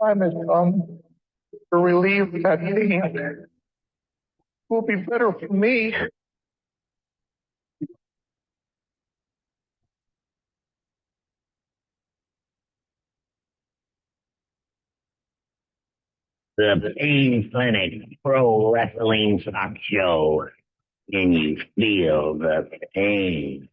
time has come to relieve that pain. Will be better for me. The Pain Clinic Pro Wrestling Talk Show. Can you feel the pain?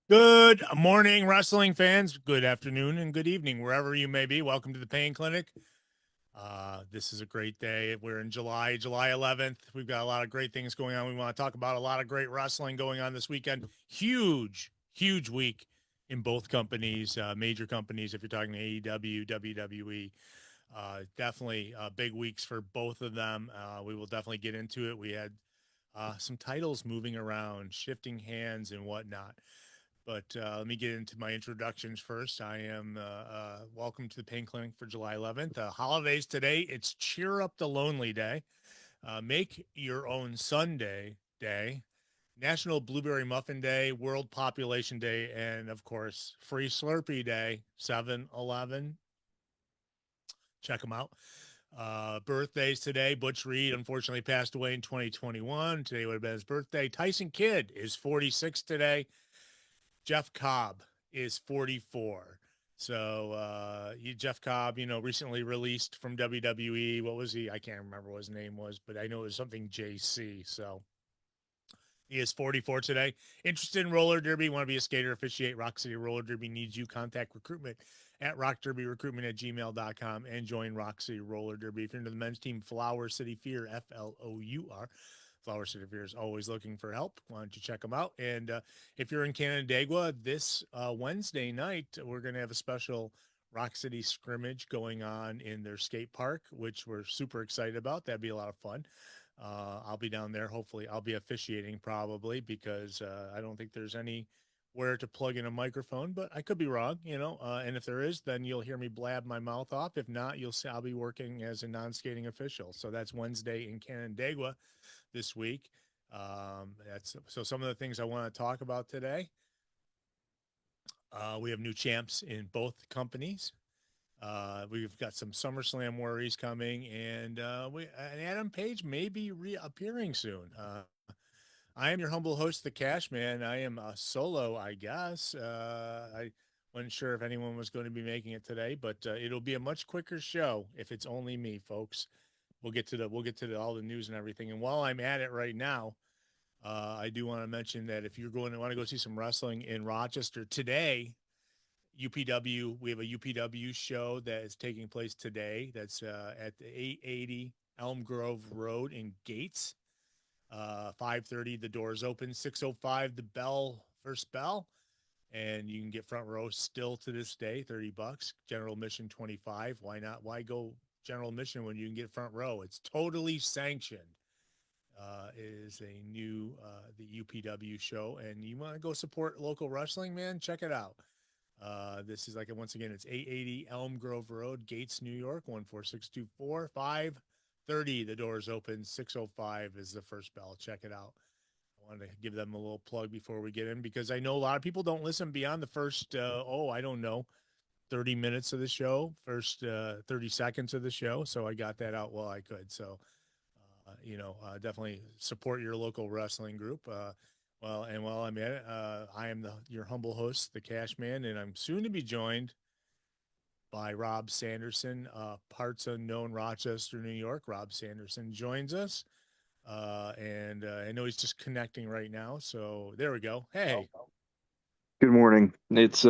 Good morning, wrestling fans. Good afternoon and good evening, wherever you may be. Welcome to the Pain Clinic. This is a great day. We're in July 11th. We've got a lot of great things going on. We want to talk about a lot of great wrestling going on this weekend. Huge week in both companies, major companies. If you're talking AEW, WWE, definitely big weeks for both of them. We will definitely get into it. We had some titles moving around, shifting hands and whatnot. But let me get into my introductions first. I am welcome to the Pain Clinic for July 11th. Holidays today. It's Cheer Up the Lonely Day. Make Your Own Sunday Day. National Blueberry Muffin Day, World Population Day, and, of course, Free Slurpee Day, 7-Eleven. Check them out. Birthdays today. Butch Reed, unfortunately, passed away in 2021. Today would have been his birthday. Tyson Kidd is 46 today. Jeff Cobb is 44. So Jeff Cobb, recently released from WWE. What was he? I can't remember what his name was, but I know it was something JC. So he is 44 today. Interested in roller derby? Want to be a skater? Officiate Rock City Roller Derby needs you. Contact recruitment at rockderbyrecruitment@gmail.com and join Rock City Roller Derby. If you're into the men's team, Flower City Fear, FLOUR. Flower City Fear is always looking for help. Why don't you check them out? And if you're in Canandaigua this Wednesday night, we're going to have a special Rock City scrimmage going on in their skate park, which we're super excited about. That'd be a lot of fun. I'll be down there. Hopefully, I'll be officiating probably because I don't think there's anywhere to plug in a microphone, but I could be wrong, and if there is, then you'll hear me blab my mouth off. If not, you'll see I'll be working as a non-skating official. So that's Wednesday in Canandaigua this week. So some of the things I want to talk about today. We have new champs in both companies. We've got some SummerSlam worries coming, and Adam Page may be reappearing soon. I am your humble host, the Cash Man. I am solo, I guess. I wasn't sure if anyone was going to be making it today, but it'll be a much quicker show if it's only me, folks. We'll get to all the news and everything. And while I'm at it right now, I do want to mention that if you're going to want to go see some wrestling in Rochester today, UPW, we have a UPW show that is taking place today. That's at the 880 Elm Grove Road in Gates. 5:30, the doors open. 6:05, the first bell. And you can get front row still to this day, $30. General admission, $25. Why not? Why go general admission when you can get front row? It's totally sanctioned. It is a new the UPW show, and you want to go support local wrestling, man? Check it out. This is once again, it's 880 Elm Grove Road, Gates, New York, 14624. 5:30, the doors open. 6:05 is the first bell. Check it out. I wanted to give them a little plug before we get in, because I know a lot of people don't listen beyond the first, 30 minutes of the show, first 30 seconds of the show. So I got that out while I could. So, definitely support your local wrestling group. While I'm at it, I am your humble host, the Cash Man, and I'm soon to be joined by Rob Sanderson, parts unknown, Rochester, New York. Rob Sanderson joins us. And I know he's just connecting right now. So there we go. Hey. Good morning. It's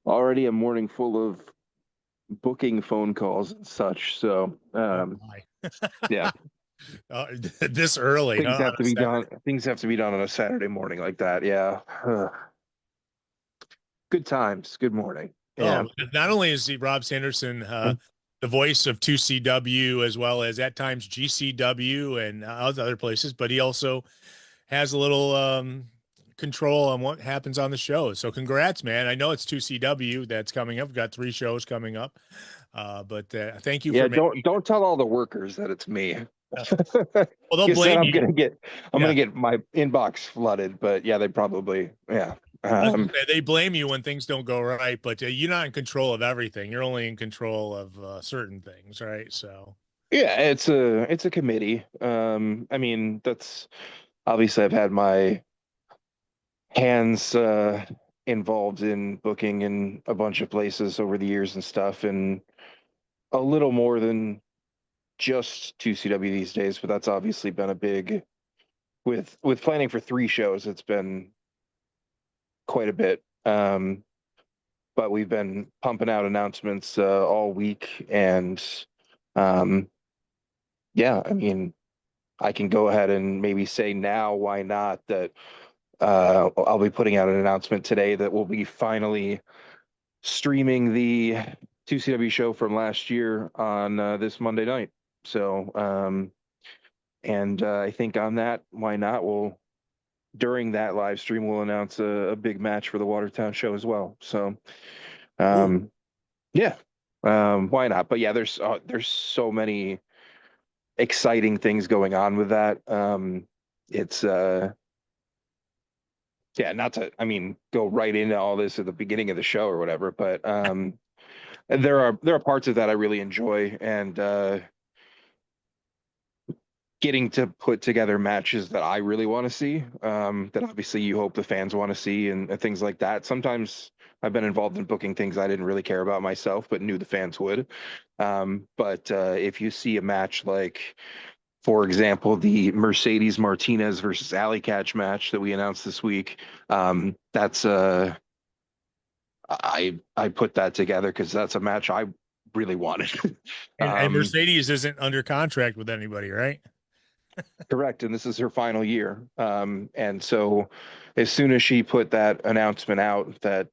already a morning full of booking phone calls and such. So Oh, yeah. This early, Things huh? have to be done. Things have to be done on a Saturday morning like that. Yeah. Good times. Good morning. Yeah. Oh, not only is he Rob Sanderson the voice of 2CW as well as at times GCW and other places, but he also has a little control on what happens on the show. So congrats, man. I know it's 2CW that's coming up. We've got 3 shows coming up. But thank you Yeah. for making Don't tell all the workers that it's me. well, they'll Because then blame I'm you. gonna Yeah. get my inbox flooded. But yeah, they probably yeah. They blame you when things don't go right, but you're not in control of everything. You're only in control of certain things, right? So, Yeah, it's a committee. I mean, that's obviously I've had my hands involved in booking in a bunch of places over the years and stuff, and a little more than just 2CW these days, but that's obviously been a big with planning for 3 shows, it's been quite a bit. But we've been pumping out announcements all week, and um, yeah, I mean, I can go ahead and maybe say now, why not, that I'll be putting out an announcement today that we'll be finally streaming the 2CW show from last year on this Monday night. So, and I think on that, why not? We'll during that live stream, we'll announce a big match for the Watertown show as well. So, ooh, um, yeah, why not? But yeah, there's so many exciting things going on with that. It's yeah, not to, I mean, go right into all this at the beginning of the show or whatever, but there are parts of that I really enjoy, and getting to put together matches that I really want to see, that obviously you hope the fans want to see, and things like that. Sometimes I've been involved in booking things I didn't really care about myself, but knew the fans would. But if you see a match like, for example, the Mercedes Martinez versus Alley Catch match that we announced this week, that's I put that together because that's a match I really wanted. and um, Mercedes isn't under contract with anybody, right? Correct, and this is her final year. And so, as soon as she put that announcement out that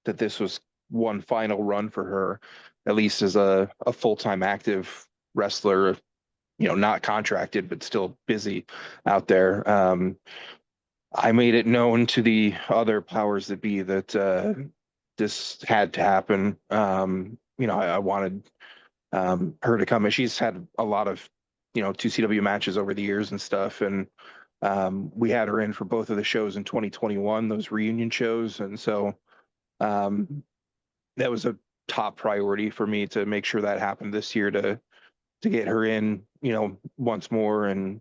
this was one final run for her, at least as a full-time active wrestler, not contracted but still busy out there. I made it known to the other powers that be that this had to happen. I wanted her to come, and she's had a lot of 2CW matches over the years and stuff, and we had her in for both of the shows in 2021, those reunion shows, and so um, that was a top priority for me to make sure that happened this year to get her in, once more, and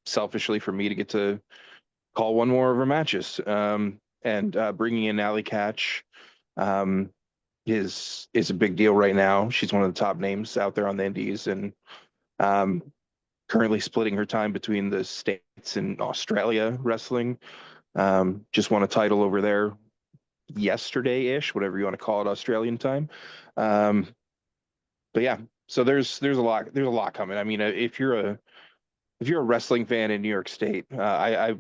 selfishly for me to get to call one more of her matches, and bringing in Alley Catch. Um, is a big deal right now. She's one of the top names out there on the indies, and um, currently splitting her time between the States and Australia wrestling. Just won a title over there yesterday-ish, whatever you want to call it, Australian time. Um, but yeah, so there's a lot coming. I mean, if you're a wrestling fan in New York State, I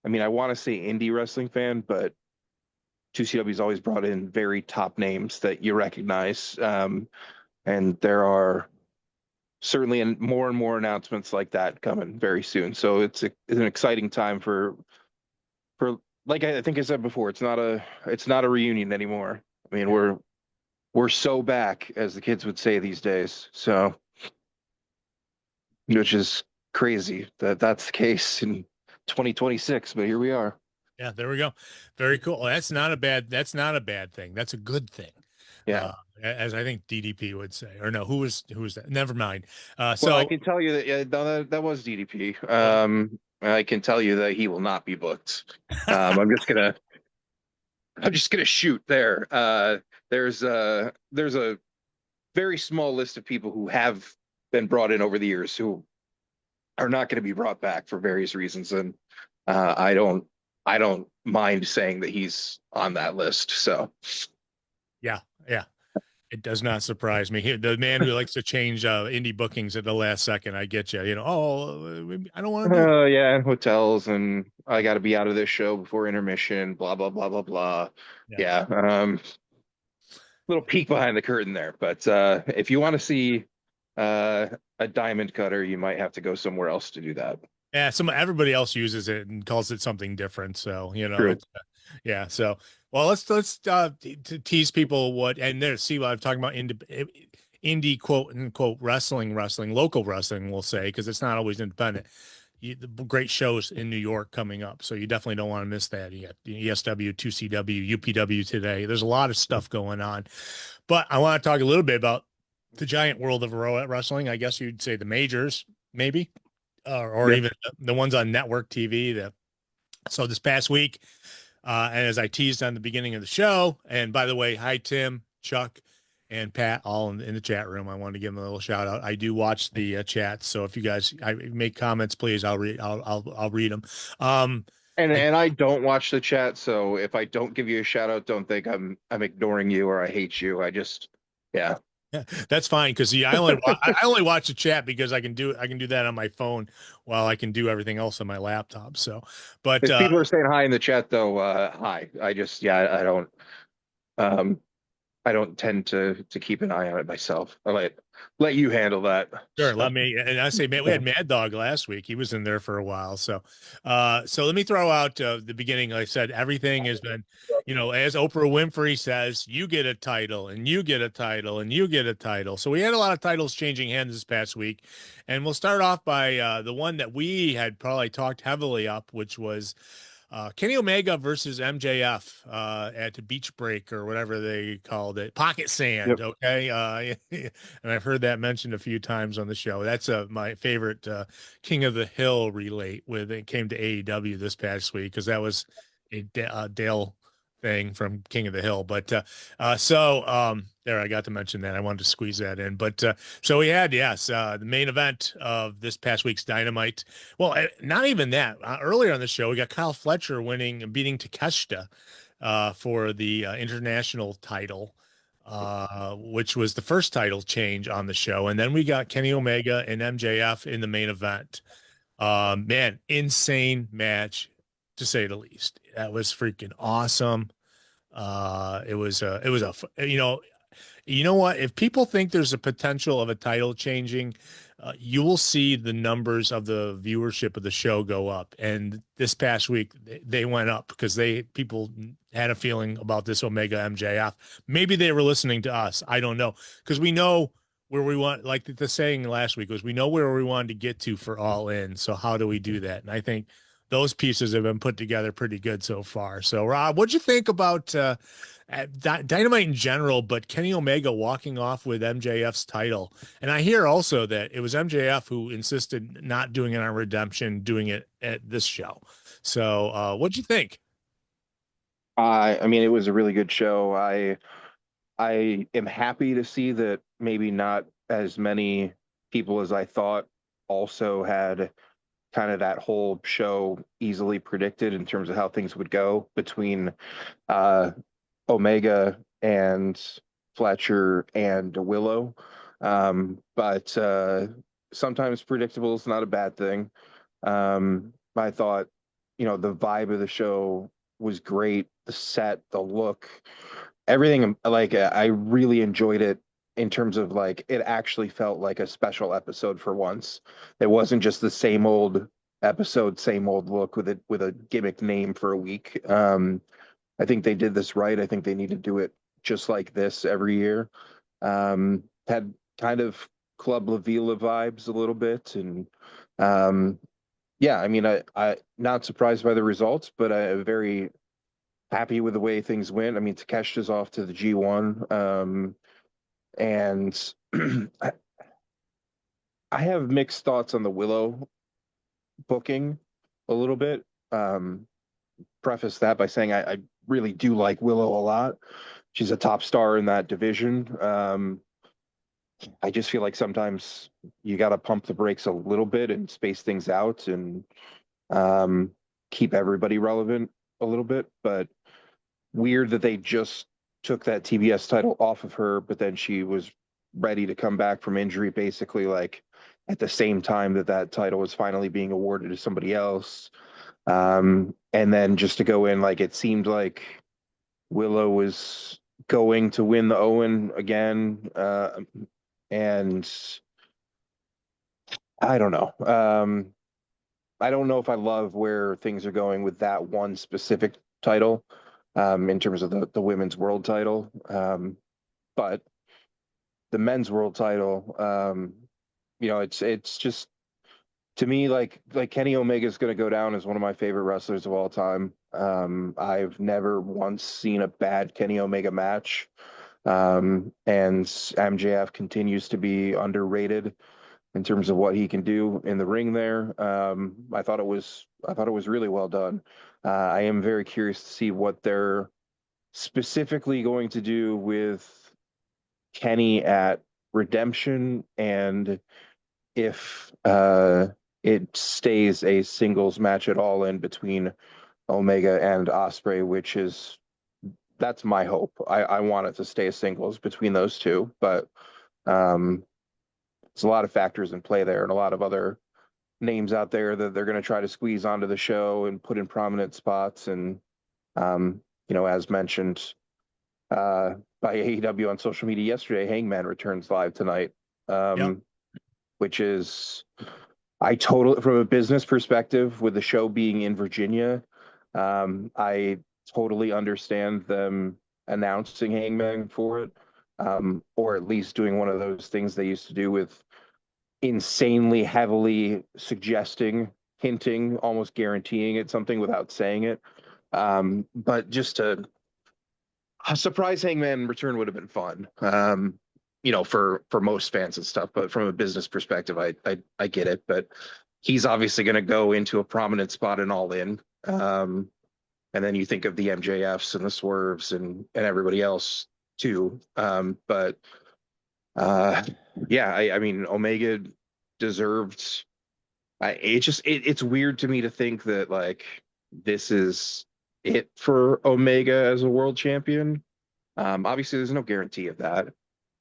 mean, I want to say indie wrestling fan, but 2CW's always brought in very top names that you recognize. And there are certainly more and more announcements like that coming very soon. So it's an exciting time for like I think I said before, it's not a reunion anymore. I mean, Yeah. we're so back, as the kids would say these days. So, which is crazy that that's the case in 2026, but here we are. Yeah, there we go. Very cool. That's not a bad thing. That's a good thing. Yeah. Uh, as I think DDP would say. Or no, who was that? Never mind. Well, I So can tell you that, yeah, no, that was DDP. what? I can tell you that he will not be booked. I'm just gonna shoot there. There's a very small list of people who have been brought in over the years who are not going to be brought back for various reasons, and I don't mind saying that he's on that list. So Yeah, yeah. It does not surprise me. The man who likes to change indie bookings at the last second. I get you. I don't want to do. Oh yeah, and hotels, and I got to be out of this show before intermission. Blah blah blah blah blah. Yeah. Yeah, little peek behind the curtain there. But if you want to see a diamond cutter, you might have to go somewhere else to do that. Yeah, everybody else uses it and calls it something different. So True. it's yeah. So well, let's tease people what and there see what I'm talking about indie quote unquote wrestling, local wrestling, we'll say, because it's not always independent. The great shows in New York coming up, so you definitely don't want to miss that. You got ESW, 2CW, UPW today. There's a lot of stuff going on, but I want to talk a little bit about the giant world of wrestling. I guess you'd say the majors, maybe or Yeah. even the ones on network TV. So this past week, and as I teased on the beginning of the show, and by the way, hi Tim, Chuck, and Pat, all in the chat room. I wanted to give them a little shout out. I do watch the chats, so if you guys make comments, please, I'll read. I'll read them. And I don't watch the chat, so if I don't give you a shout out, don't think I'm ignoring you or I hate you. I just yeah. Yeah, that's fine because I only watch the chat because I can do that on my phone while I can do everything else on my laptop. So, but If people are saying hi in the chat though, hi. I just yeah, um I don't tend to keep an eye on it myself. I let you handle that. sure, So, let me and I say, man, we had Mad Dog last week. He was in there for a while. So let me throw out the beginning. Like I said, everything has been, as Oprah Winfrey says, you get a title and you get a title and you get a title. So we had a lot of titles changing hands this past week. And we'll start off by the one that we had probably talked heavily up, which was Kenny Omega versus MJF at Beach Break or whatever they called it, Pocket Sand. yep. Okay, and I've heard that mentioned a few times on the show. That's my favorite King of the Hill relate when it came to AEW this past week because that was a Dale thing from King of the Hill. But there, I got to mention that. I wanted to squeeze that in. But so we had, yes, the main event of this past week's Dynamite. Well, not even that. Earlier on the show, we got Kyle Fletcher winning and beating Takeshita for the international title, which was the first title change on the show. And then we got Kenny Omega and MJF in the main event. Man, insane match to say the least. That was freaking awesome. You know what? If people think there's a potential of a title changing, you will see the numbers of the viewership of the show go up. And this past week, they went up because people had a feeling about this Omega MJF. Maybe they were listening to us. I don't know because we know where we want. Like the saying last week was, we know where we wanted to get to for All In. So how do we do that? And I think those pieces have been put together pretty good so far. So Rob, what'd you think about Dynamite in general, but Kenny Omega walking off with MJF's title? And I hear also that it was MJF who insisted not doing it on Redemption, doing it at this show. So what'd you think? I mean, it was a really good show. I am happy to see that maybe not as many people as I thought also had kind of that whole show easily predicted in terms of how things would go between uh, Omega and Fletcher and Willow. But sometimes predictable is not a bad thing. I thought, the vibe of the show was great. The set, the look, everything. Like I really enjoyed it in terms of like it actually felt like a special episode for once. It wasn't just the same old episode, same old look with a gimmick name for a week. I think they did this right. I think they need to do it just like this every year. Had kind of Club La Vila vibes a little bit, and yeah, I mean, I not surprised by the results, but I'm very happy with the way things went. I mean, Takeshita's off to the G1, and I, I have mixed thoughts on the Willow booking a little bit. Preface that by saying I really do like Willow a lot. She's a top star in that division. I just feel like sometimes you got to pump the brakes a little bit and space things out and keep everybody relevant a little bit. But weird that they just took that TBS title off of her, but then she was ready to come back from injury, basically like at the same time that that title was finally being awarded to somebody else. And then just to go in, like it seemed like Willow was going to win the Owen again, and I don't know. I don't know if I love where things are going with that one specific title, in terms of the women's world title. But the men's world title, it's just to me like Kenny Omega is going to go down as one of my favorite wrestlers of all time. I've never once seen a bad Kenny Omega match. And MJF continues to be underrated in terms of what he can do in the ring there. I thought it was really well done. I am very curious to see what they're specifically going to do with Kenny at Redemption, and if it stays a singles match at all in between Omega and Osprey, that's my hope. I want it to stay a singles between those two, but there's a lot of factors in play there and a lot of other names out there that they're going to try to squeeze onto the show and put in prominent spots. And as mentioned by AEW on social media yesterday, Hangman returns live tonight, Yep. which is from a business perspective, with the show being in Virginia, I totally understand them announcing Hangman for it, or at least doing one of those things they used to do with insanely heavily suggesting, hinting, almost guaranteeing it something without saying it. But just a surprise Hangman return would have been fun. For most fans and stuff, but from a business perspective, I get it. But he's obviously going to go into a prominent spot in All In. And then you think of the MJFs and the Swerves and everybody else too. But I mean, Omega deserved. It's weird to me to think that like this is it for Omega as a world champion. Obviously, there's no guarantee of that.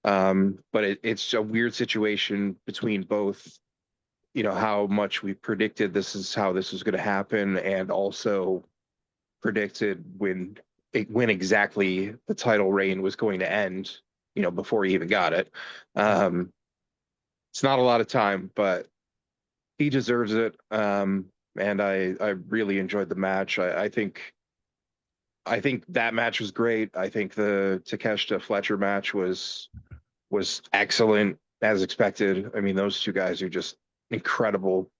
But it's a weird situation between both, how much we predicted this is how this was going to happen, and also predicted when exactly the title reign was going to end, before he even got it. It's not a lot of time, but he deserves it. And I really enjoyed the match. I think that match was great. I think the Takeshita Fletcher match was excellent as expected. I mean, those two guys are just incredible.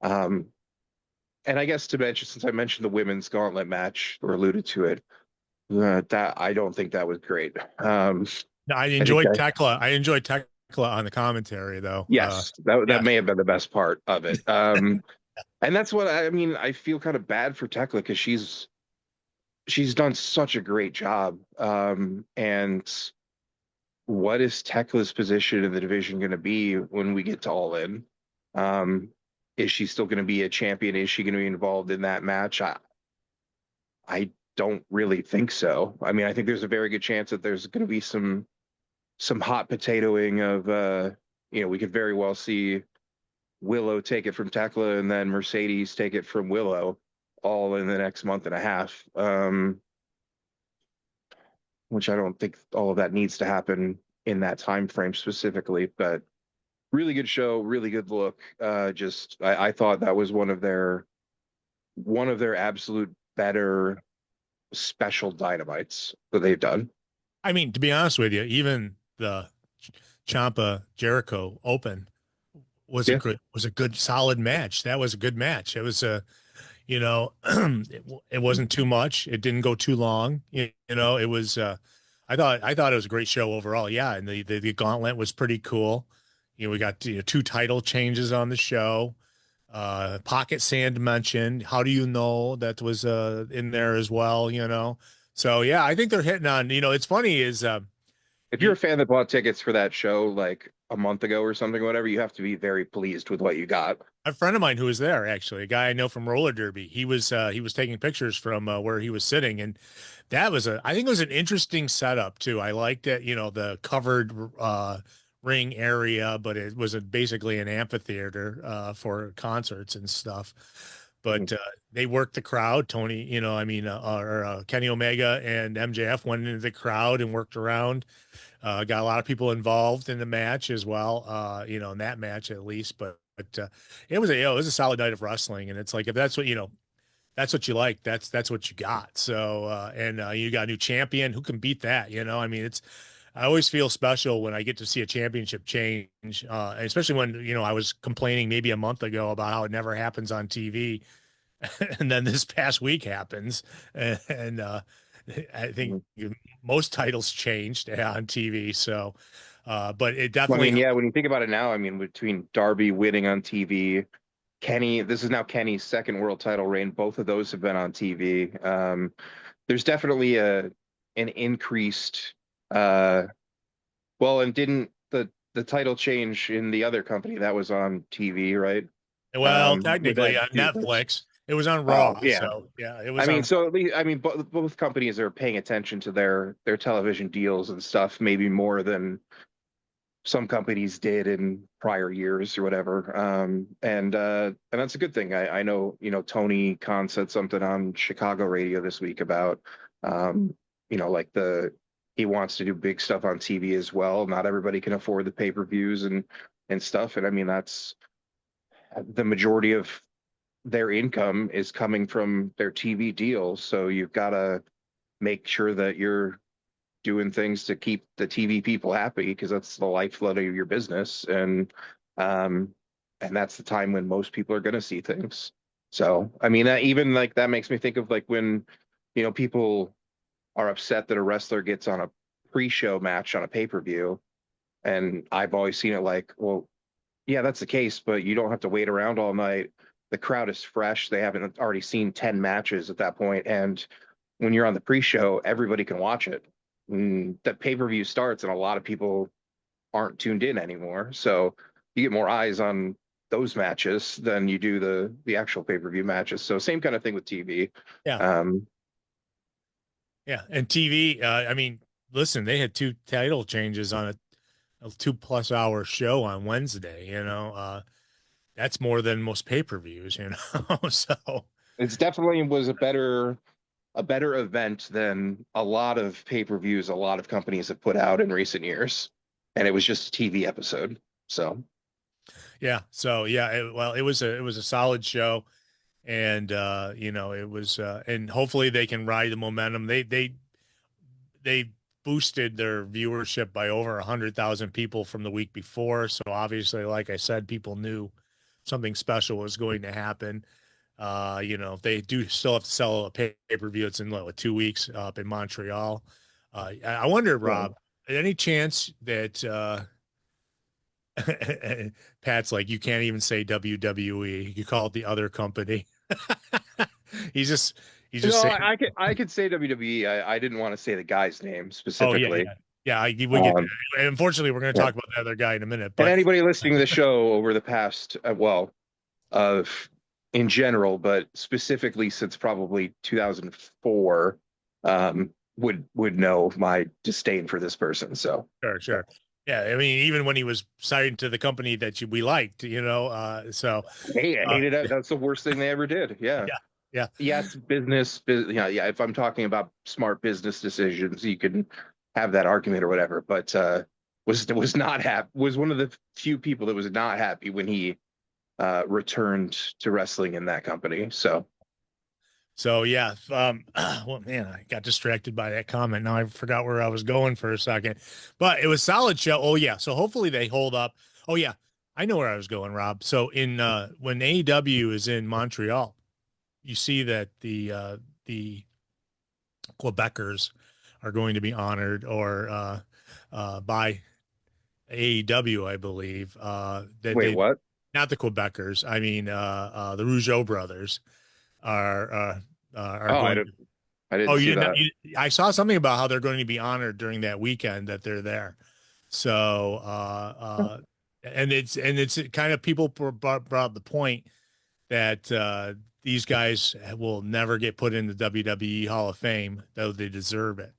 And I guess to mention, since I mentioned the women's gauntlet match or alluded to it, that I don't think that was great. I enjoyed Tekla. I enjoyed Tekla on the commentary, though. Yes, that may have been the best part of it. And that's what I mean. I feel kind of bad for Tekla because she's done such a great job. And what is Tekla's position in the division going to be when we get to All In? Is she still going to be a champion? Is she going to be involved in that match? I don't really think so. I mean, I think there's a very good chance that there's going to be some hot potatoing of, we could very well see Willow take it from Tekla and then Mercedes take it from Willow, all in the next month and a half. Which I don't think all of that needs to happen in that time frame specifically, but really good show, really good look. I thought that was one of their absolute better special dynamites that they've done. I mean, to be honest with you, even the Ciampa Jericho Open was a good solid match. That was a good match. It was it wasn't too much. It didn't go too long. It was I thought it was a great show overall. Yeah, and the gauntlet was pretty cool. We got two title changes on the show. Pocket Sand mentioned. How do you know that was in there as well? So yeah, I think they're hitting on. It's funny is if you're a fan that bought tickets for that show, like a month ago or something, whatever, you have to be very pleased with what you got. A friend of mine who was there, actually, a guy I know from roller derby, he was taking pictures from where he was sitting, and that was I think it was an interesting setup too. I liked it, you know, the covered ring area, but it was basically an amphitheater for concerts and stuff. But they worked the crowd. Tony, you know, I mean, Kenny Omega and MJF went into the crowd and worked around. Got a lot of people involved in the match as well. You know, in that match at least, but it was it was a solid night of wrestling, and it's like if that's what you know, that's what you like, that's what you got. So and you got a new champion. Who can beat that? You know, I mean, it's I always feel special when I get to see a championship change, especially when you know I was complaining maybe a month ago about how it never happens on TV, and then this past week happens, and I think Mhm. most titles changed on TV. So, but it I definitely mean, yeah, when you think about it now, I mean, between Darby winning on TV, Kenny, this is now Kenny's second world title reign. Both of those have been on TV. There's definitely an increased well, and didn't the title change in the other company that was on TV, right? well, With technically that on feud. Netflix. It was on Oh, Raw, yeah. so yeah, it I was mean, on. so at least I mean, both companies are paying attention to their television deals and stuff, maybe more than some companies did in prior years or whatever. And that's a good thing. I know, you know, Tony Khan said something on Chicago radio this week about you know, like he wants to do big stuff on TV as well. Not everybody can afford the pay-per-views and stuff. And I mean, that's the majority of their income is coming from their TV deals. So you've got to make sure that you're doing things to keep the TV people happy because that's the lifeblood of your business. Um, and that's the time when most people are going to see things. So, I mean, that even like that makes me think of like when, you know, people are upset that a wrestler gets on a pre-show match on a pay-per-view. And I've always seen it like, well, yeah, that's the case, but you don't have to wait around all night. The crowd is fresh. They haven't already seen 10 matches at that point. And when you're on the pre-show, everybody can watch it. The pay-per-view starts and a lot of people aren't tuned in anymore. So you get more eyes on those matches than you do the actual pay-per-view matches. So same kind of thing with TV. Yeah, Um, yeah, and TV. I mean, listen, they had two title changes on a 2+ hour show on Wednesday. You know, that's more than most pay-per-views. You know, so it's definitely was a better event than a lot of pay-per-views a lot of companies have put out in recent years. And it was just a TV episode. So yeah, so yeah, well, it was a solid show, and you know, it was, and hopefully they can ride the momentum. They boosted their viewership by over 100,000 people from the week before. So obviously, like I said, people knew something special was going to happen. You know, they do still have to sell a pay-per-view. It's in what, 2 weeks up in Montreal. I wonder, yeah. Rob, any chance that Pat's like, you can't even say WWE. You call it the other company. he's just he's just No, saying, I could say WWE. I didn't want to say the guy's name oh yeah, specifically. yeah. We get Um, and unfortunately we're going to yeah. talk about the other guy in a minute, And but anybody listening to the show over the past, well, of in general, but specifically since probably 2004, would know my disdain for this person. So sure, yeah. sure. Yeah, I mean, even when he was signed to the company that we liked, you know, so Hey, I uh, hated it. That's the worst thing they ever did. Yeah. yeah, yeah. Yes, yeah, yeah. If I'm talking about smart business decisions, you can have that argument or whatever. But was not happy. Was one of the few people that was not happy when he returned to wrestling in that company. So So yeah, well, man, I got distracted by that comment. Now I forgot where I was going for a second, but it was solid show. Oh yeah, so hopefully they hold up. Oh yeah, I know where I was going, Rob. So in when AEW is in Montreal, you see that the Quebecers are going to be honored or by AEW, I believe. That wait, they what? not the Quebecers. I mean the Rougeau brothers are Oh, going. I didn't Oh, you see didn't. that. I saw something about how they're going to be honored during that weekend that they're there. So, and it's kind of people brought up the point that these guys will never get put in the WWE Hall of Fame, though they deserve it.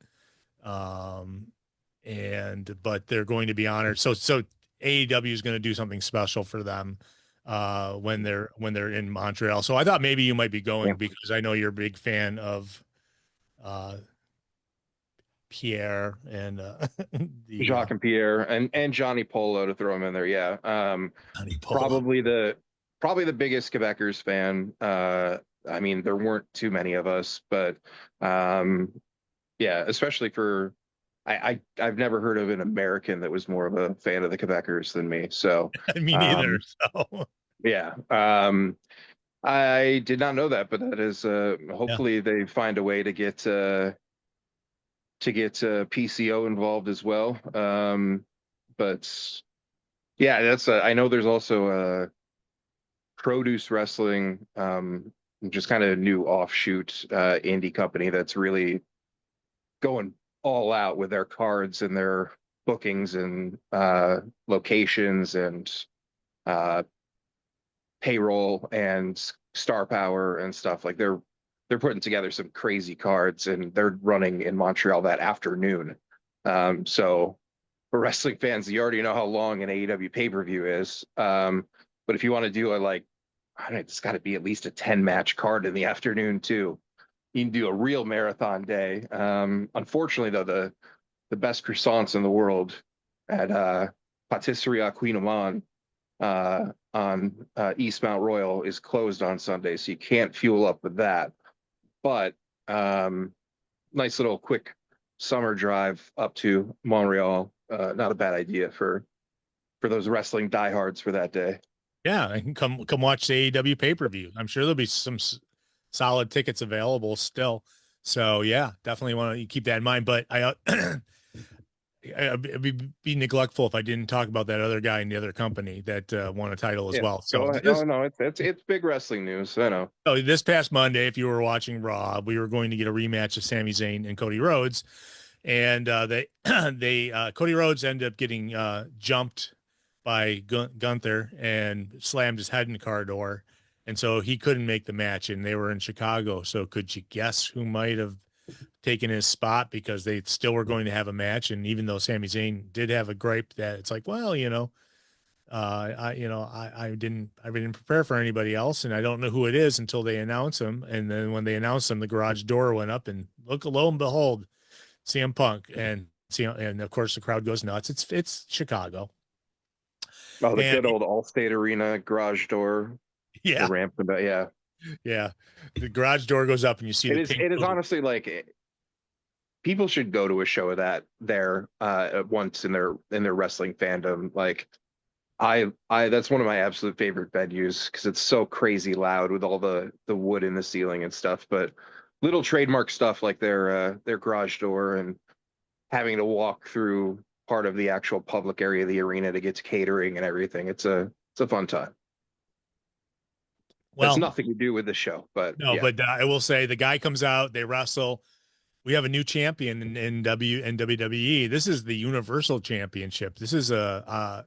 But they're going to be honored. So AEW is going to do something special for them when they're in Montreal. So I thought maybe you might be going because I know you're a big fan of Pierre and Jacques and Pierre and Johnny Polo to throw him in there. Yeah. Johnny Polo. Probably the biggest Quebecers fan. I mean, there weren't too many of us, but yeah, especially for I've never heard of an American that was more of a fan of the Quebecers than me. So Me neither. So yeah. I did not know that, but that is hopefully they find a way to get PCO involved as well. But yeah, that's I know there's also Produce Wrestling, just kind of a new offshoot indie company that's really going all out with their cards and their bookings and locations and payroll and star power and stuff. Like they're putting together some crazy cards and they're running in Montreal that afternoon. So for wrestling fans, you already know how long an AEW pay-per-view is. But if you want to do I don't know, it's got to be at least a 10-match card in the afternoon too. You can do a real marathon day. Unfortunately, though, the best croissants in the world at Patisserie Queen Amman on East Mount Royal is closed on Sunday, so you can't fuel up with that. But nice little quick summer drive up to Montreal. Not a bad idea for those wrestling diehards for that day. yeah, I can come watch the AEW pay-per-view. I'm sure there'll be some solid tickets available still. So yeah, definitely want to keep that in mind. But I'd be neglectful if I didn't talk about that other guy in the other company that won a title as well. So no, it's big wrestling news. I know. So this past Monday, if you were watching Raw, we were going to get a rematch of Sami Zayn and Cody Rhodes, and Cody Rhodes ended up getting jumped by Gunther and slammed his head in the car door, and so he couldn't make the match. And they were in Chicago, so could you guess who might have taken his spot because they still were going to have a match? And even though Sami Zayn did have a gripe that it's like, well, I didn't prepare for anybody else, and I don't know who it is until they announce him. And then when they announced him, the garage door went up, and lo and behold, CM Punk, and of course the crowd goes nuts. It's Chicago. Oh, the good old Allstate Arena garage door. Yeah, the ramp about yeah. The garage door goes up, and you see it is honestly like people should go to a show of that there once in their wrestling fandom. Like I that's one of my absolute favorite venues because it's so crazy loud with all the wood in the ceiling and stuff. But little trademark stuff like their garage door and having to walk through part of the actual public area of the arena to get to catering and everything. It's a fun time. Well, it's nothing to do with the show, but no. Yeah. But I will say the guy comes out, they wrestle. We have a new champion in WWE. This is the Universal Championship. This is I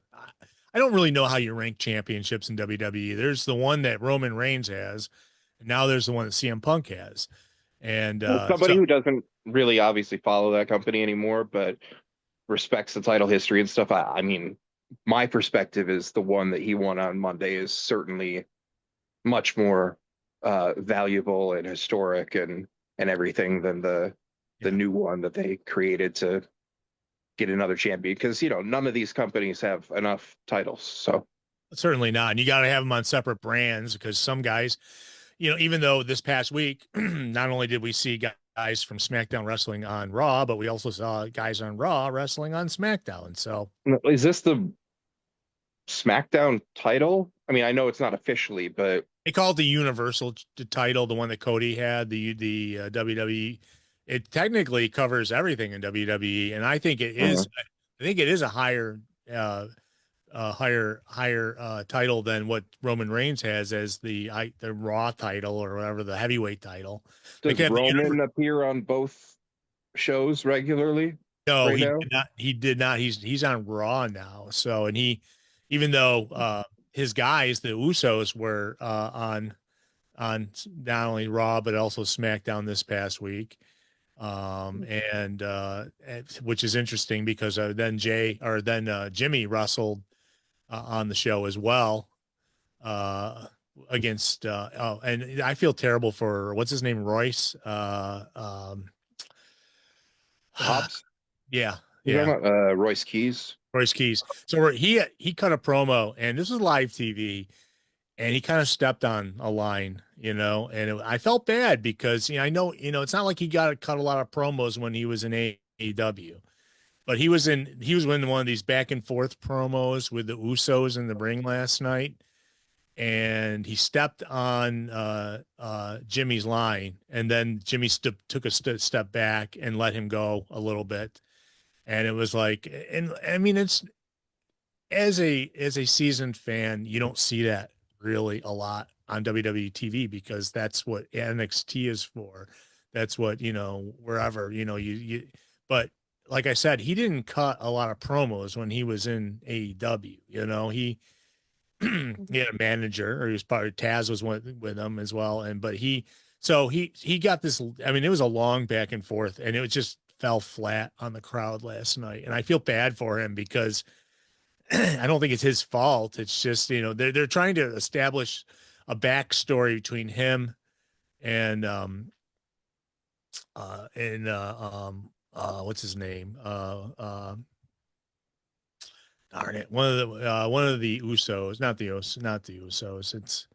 don't really know how you rank championships in WWE. There's the one that Roman Reigns has, and now there's the one that CM Punk has. And somebody who doesn't really obviously follow that company anymore, but respects the title history and stuff. I mean, my perspective is the one that he won on Monday is certainly much more valuable and historic and everything than the new one that they created to get another champion, because none of these companies have enough titles. So certainly not. And you got to have them on separate brands, because some guys, even though this past week, not only did we see guys from SmackDown wrestling on Raw, but we also saw guys on Raw wrestling on SmackDown. So is this the SmackDown title? I mean, I know it's not officially, but they call it the Universal title, the one that Cody had, the WWE. It technically covers everything in WWE, and I think it is. I think it is a higher title than what Roman Reigns has as the Raw title, or whatever, the heavyweight title. Does Roman appear on both shows regularly? No, right he now? did not. He did not. He's on Raw now. So, and even though his guys, the Usos, were on not only Raw but also SmackDown this past week, which is interesting because then Jimmy wrestled on the show as well against and I feel terrible for what's his name, Royce. Hobbs? Yeah, You talking yeah. about Royce Keys? Royce Keys. So he cut a promo, and this was live TV, and he kind of stepped on a line, I felt bad because I know it's not like he got to cut a lot of promos when he was in AEW, but he was in one of these back and forth promos with the Usos in the ring last night, and he stepped on Jimmy's line, and then Jimmy took a step back and let him go a little bit, and it was like, and I mean it's as a seasoned fan, you don't see that really a lot on WWE TV because that's what NXT is for. That's what, wherever, but like I said, he didn't cut a lot of promos when he was in AEW. He had a manager, or he was part of Taz was with him as well. So he got this. I mean, it was a long back and forth, and it just fell flat on the crowd last night. And I feel bad for him because I don't think it's his fault. It's just, they're trying to establish a backstory between him and what's his name? Darn it. One of the Usos, not the Usos. It's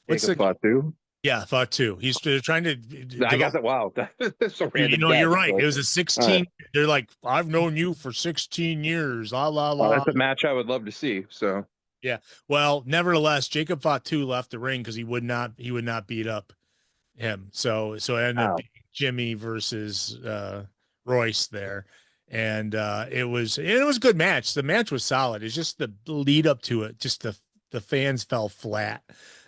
what's Jacob the Fatu? yeah, thought too. They're trying to I got develop. that. Wow, that's a random You're guess. right. It But, was a all right. 16. They're like, I've known you for 16 years. La la Well, la. that's a match I would love to see. So Yeah. Well, nevertheless, Jacob Fatu left the ring because he would not beat up him. So it ended up wow. being Jimmy versus Royce there. And it was a good match. The match was solid. It's just the lead up to it, just the fans fell flat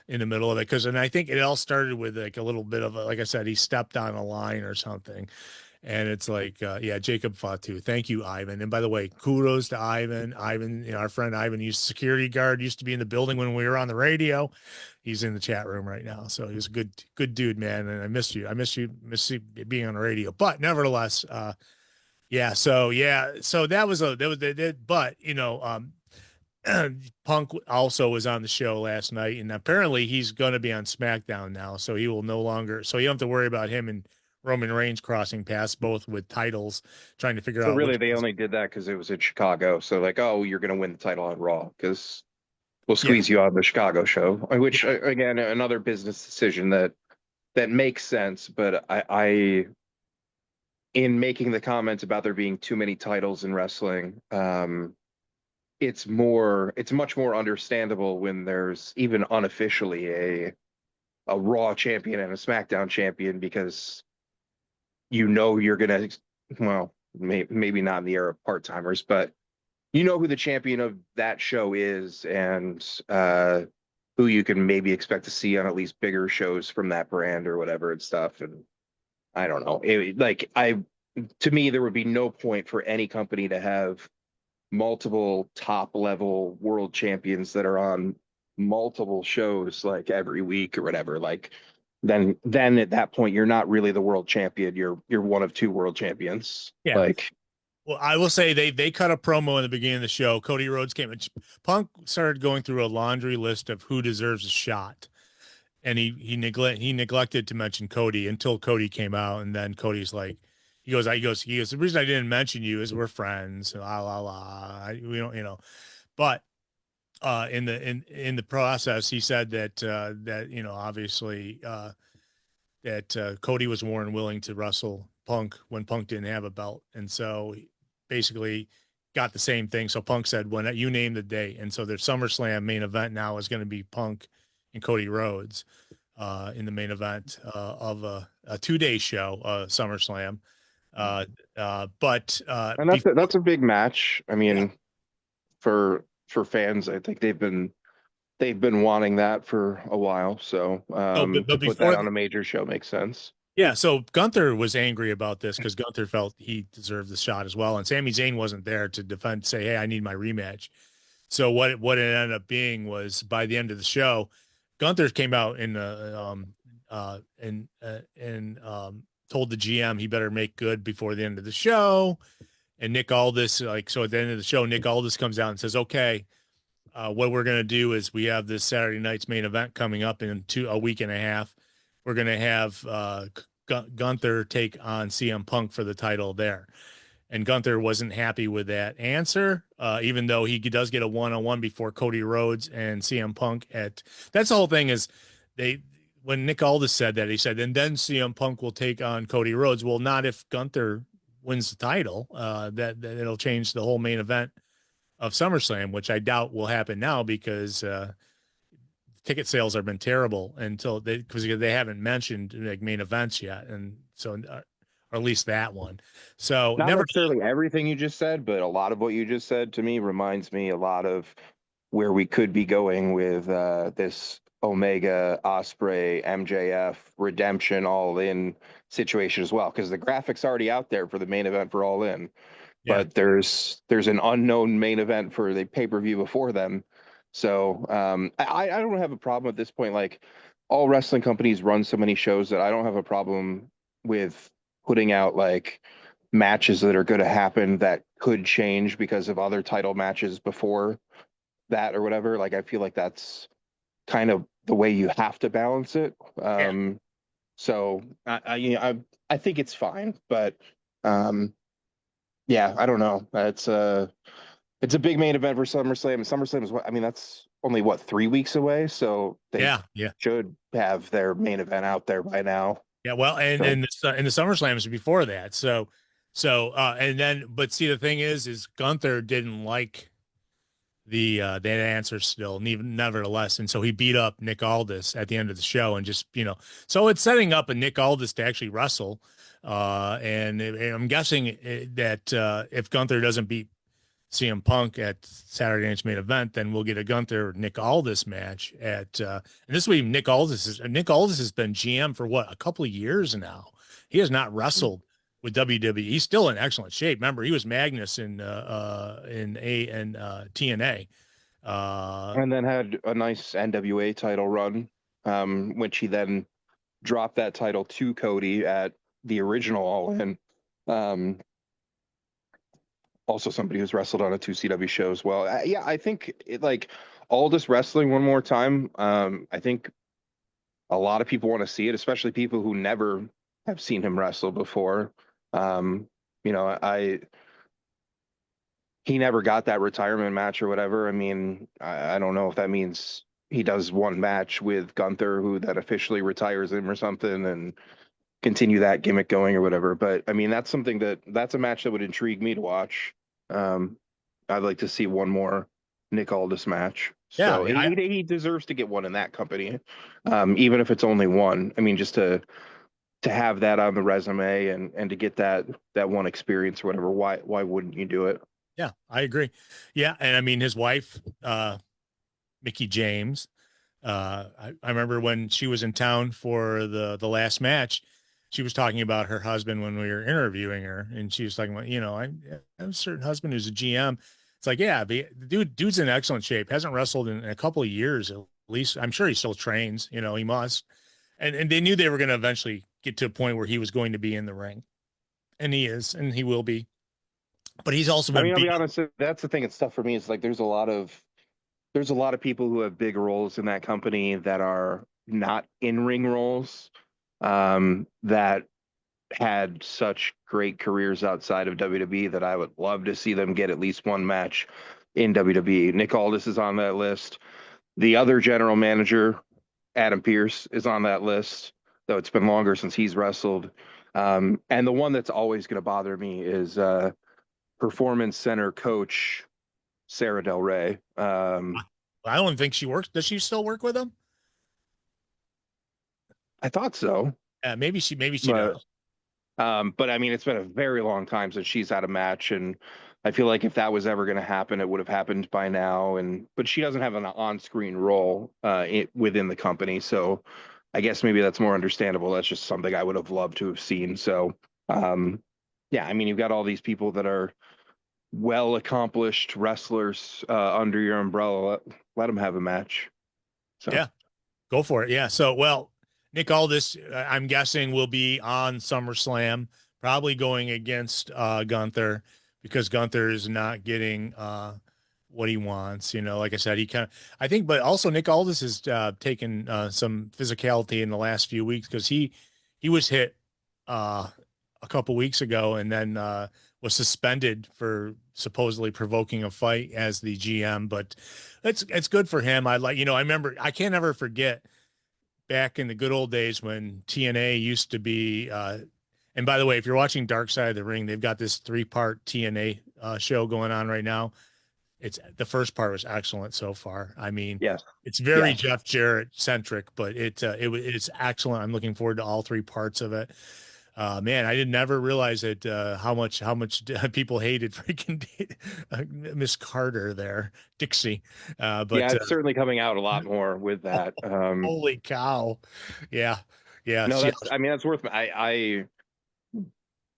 in the middle of it. And I think it all started with like a little bit of like I said, he stepped on a line or something. And it's like, yeah, Jacob Fatu. Thank you, Ivan. And by the way, kudos to Ivan. Ivan, our friend Ivan, used security guard, used to be in the building when we were on the radio. He's in the chat room right now. So he was a good dude, man. And I miss you. Miss you being on the radio. But nevertheless, So but Punk also was on the show last night, and apparently he's going to be on SmackDown now. So he will no longer. So you don't have to worry about him and Roman Reigns crossing paths, both with titles, trying to figure So out really, which they one's. only did that because it was in Chicago. So like, oh, you're going to win the title on Raw because we'll Yeah, squeeze you on the Chicago show. Which yeah, again, another business decision that makes sense. But I in making the comment about there being too many titles in wrestling, it's much more understandable when there's even unofficially a Raw champion and a SmackDown champion because you're gonna, well, maybe not in the era of part timers, but you know who the champion of that show is, and who you can maybe expect to see on at least bigger shows from that brand or whatever and stuff. And I don't know, to me, there would be no point for any company to have multiple top level world champions that are on multiple shows like every week or whatever. Like then at that point you're not really the world champion. You're one of two world champions. yeah. Like Well, I will say they cut a promo in the beginning of the show. Cody Rhodes came and Punk started going through a laundry list of who deserves a shot. And he neglected to mention Cody until Cody came out, and then Cody's like, he goes, the reason I didn't mention you is we're friends, la la la. We don't, but in the process, he said that obviously that Cody was more than willing to wrestle Punk when Punk didn't have a belt, and so he basically got the same thing. So Punk said, "When you name the date," and so their SummerSlam main event now is going to be Punk and Cody Rhodes in the main event of a 2-day show, SummerSlam. But and before, that's a big match. I yeah, mean, for fans, I think they've been wanting that for a while. So no, but to put that before on a major show makes sense. Yeah, so Gunther was angry about this because Gunther felt he deserved the shot as well, and Sami Zayn wasn't there to defend, say, "Hey, I need my rematch." So what it ended up being was by the end of the show, Gunther came out and told the GM he better make good before the end of the show. And Nick Aldis, like, so at the end of the show, Nick Aldis comes out and says, "Okay, what we're going to do is we have this Saturday night's main event coming up in a week and a half. We're going to have Gunther take on CM Punk for the title there." And Gunther wasn't happy with that answer, even though he does get a one-on-one before Cody Rhodes and CM Punk. That's the whole thing is they when Nick Aldis said that, he said, and then CM Punk will take on Cody Rhodes. Well, not if Gunther wins the title. That it'll change the whole main event of SummerSlam, which I doubt will happen now because ticket sales have been terrible because they haven't mentioned like main events yet, and so or at least that one. So Not never. necessarily everything you just said, but a lot of what you just said to me reminds me a lot of where we could be going with this Omega, Osprey, MJF, Redemption, All In situation as well, because the graphics already out there for the main event for All In, Yeah, but there's an unknown main event for the pay-per-view before them. So I don't have a problem at this point. Like all wrestling companies run so many shows that I don't have a problem with putting out like matches that are going to happen that could change because of other title matches before that or whatever. Like I feel like that's kind of the way you have to balance it. yeah, So I think it's fine, but um, yeah, I don't know. It's a big main event for SummerSlam. And SummerSlam is what I mean. That's only what 3 weeks away, so they yeah. should have their main event out there by now. Yeah, well, and So and the SummerSlams before that. And then, but see, the thing is Gunther didn't like that answer still, nevertheless, and so he beat up Nick Aldis at the end of the show, and just so it's setting up a Nick Aldis to actually wrestle, and I'm guessing that if Gunther doesn't beat CM Punk at Saturday night's main event, then we'll get a Gunther Nick Aldis match and this will be Nick Aldis has been GM for what, a couple of years now. He has not wrestled with WWE. He's still in excellent shape. Remember, he was Magnus in TNA. and then had a nice NWA title run, which he then dropped that title to Cody at the original All In. Um, Also somebody who's wrestled on a 2CW show as well. Yeah, I think like all this wrestling one more time. I think a lot of people want to see it, especially people who never have seen him wrestle before. Um, I he never got that retirement match or whatever. I mean, I don't know if that means he does one match with Gunther, who that officially retires him or something, and continue that gimmick going or whatever. But I mean, that's a match that would intrigue me to watch. Um, I'd like to see one more Nick Aldis match. Yeah, So he deserves to get one in that company, even if it's only one. I mean, just to have that on the resume and to get that one experience or whatever. Why wouldn't you do it? yeah, I agree. Yeah, and I mean his wife, Mickey James. I remember when she was in town for the last match, she was talking about her husband when we were interviewing her, and she was talking about, I have a certain husband who's a GM. It's like, yeah, the dude's in excellent shape. Hasn't wrestled in a couple of years at least. I'm sure he still trains. He must. And they knew they were going to eventually get to a point where he was going to be in the ring, and he is, and he will be. But he's also I been mean, I'll beat. be honest. That's the thing that's tough for me. Is like there's a lot of people who have big roles in that company that are not in ring roles, that had such great careers outside of WWE that I would love to see them get at least one match in WWE. Nick Aldis is on that list. The other general manager, Adam Pearce, is on that list, though it's been longer since he's wrestled. And the one that's always going to bother me is Performance Center coach Sarah Del Rey. I don't think she works. Does she still work with him? I thought so, Maybe she but does. but I mean, it's been a very long time since she's had a match, and I feel like if that was ever going to happen, it would have happened by now. But she doesn't have an on-screen role within the company, so I guess maybe that's more understandable. That's just something I would have loved to have seen. So, um, yeah, I mean, you've got all these people that are well accomplished wrestlers under your umbrella. Let them have a match. So, Yeah, go for it. Yeah. So, well, Nick Aldis, I'm guessing will be on SummerSlam, probably going against Gunther because Gunther is not getting what he wants. You know, like I said, I think, but also Nick Aldis has taken some physicality in the last few weeks because he was hit uh, a couple weeks ago and then was suspended for supposedly provoking a fight as the GM. But it's good for him. I remember I can't ever forget back in the good old days when TNA used to be. And by the way, if you're watching Dark Side of the Ring, they've got this 3-part TNA show going on right now. It's the first part was excellent so far. I mean, yes. it's very Yes. Jeff Jarrett centric, but it's excellent. I'm looking forward to all 3 parts of it. Man, I did never realize that how much people hated freaking Miss Carter there, Dixie. Yeah, But it's certainly coming out a lot more with that. holy cow, yeah, yeah, No, she, I mean, that's worth,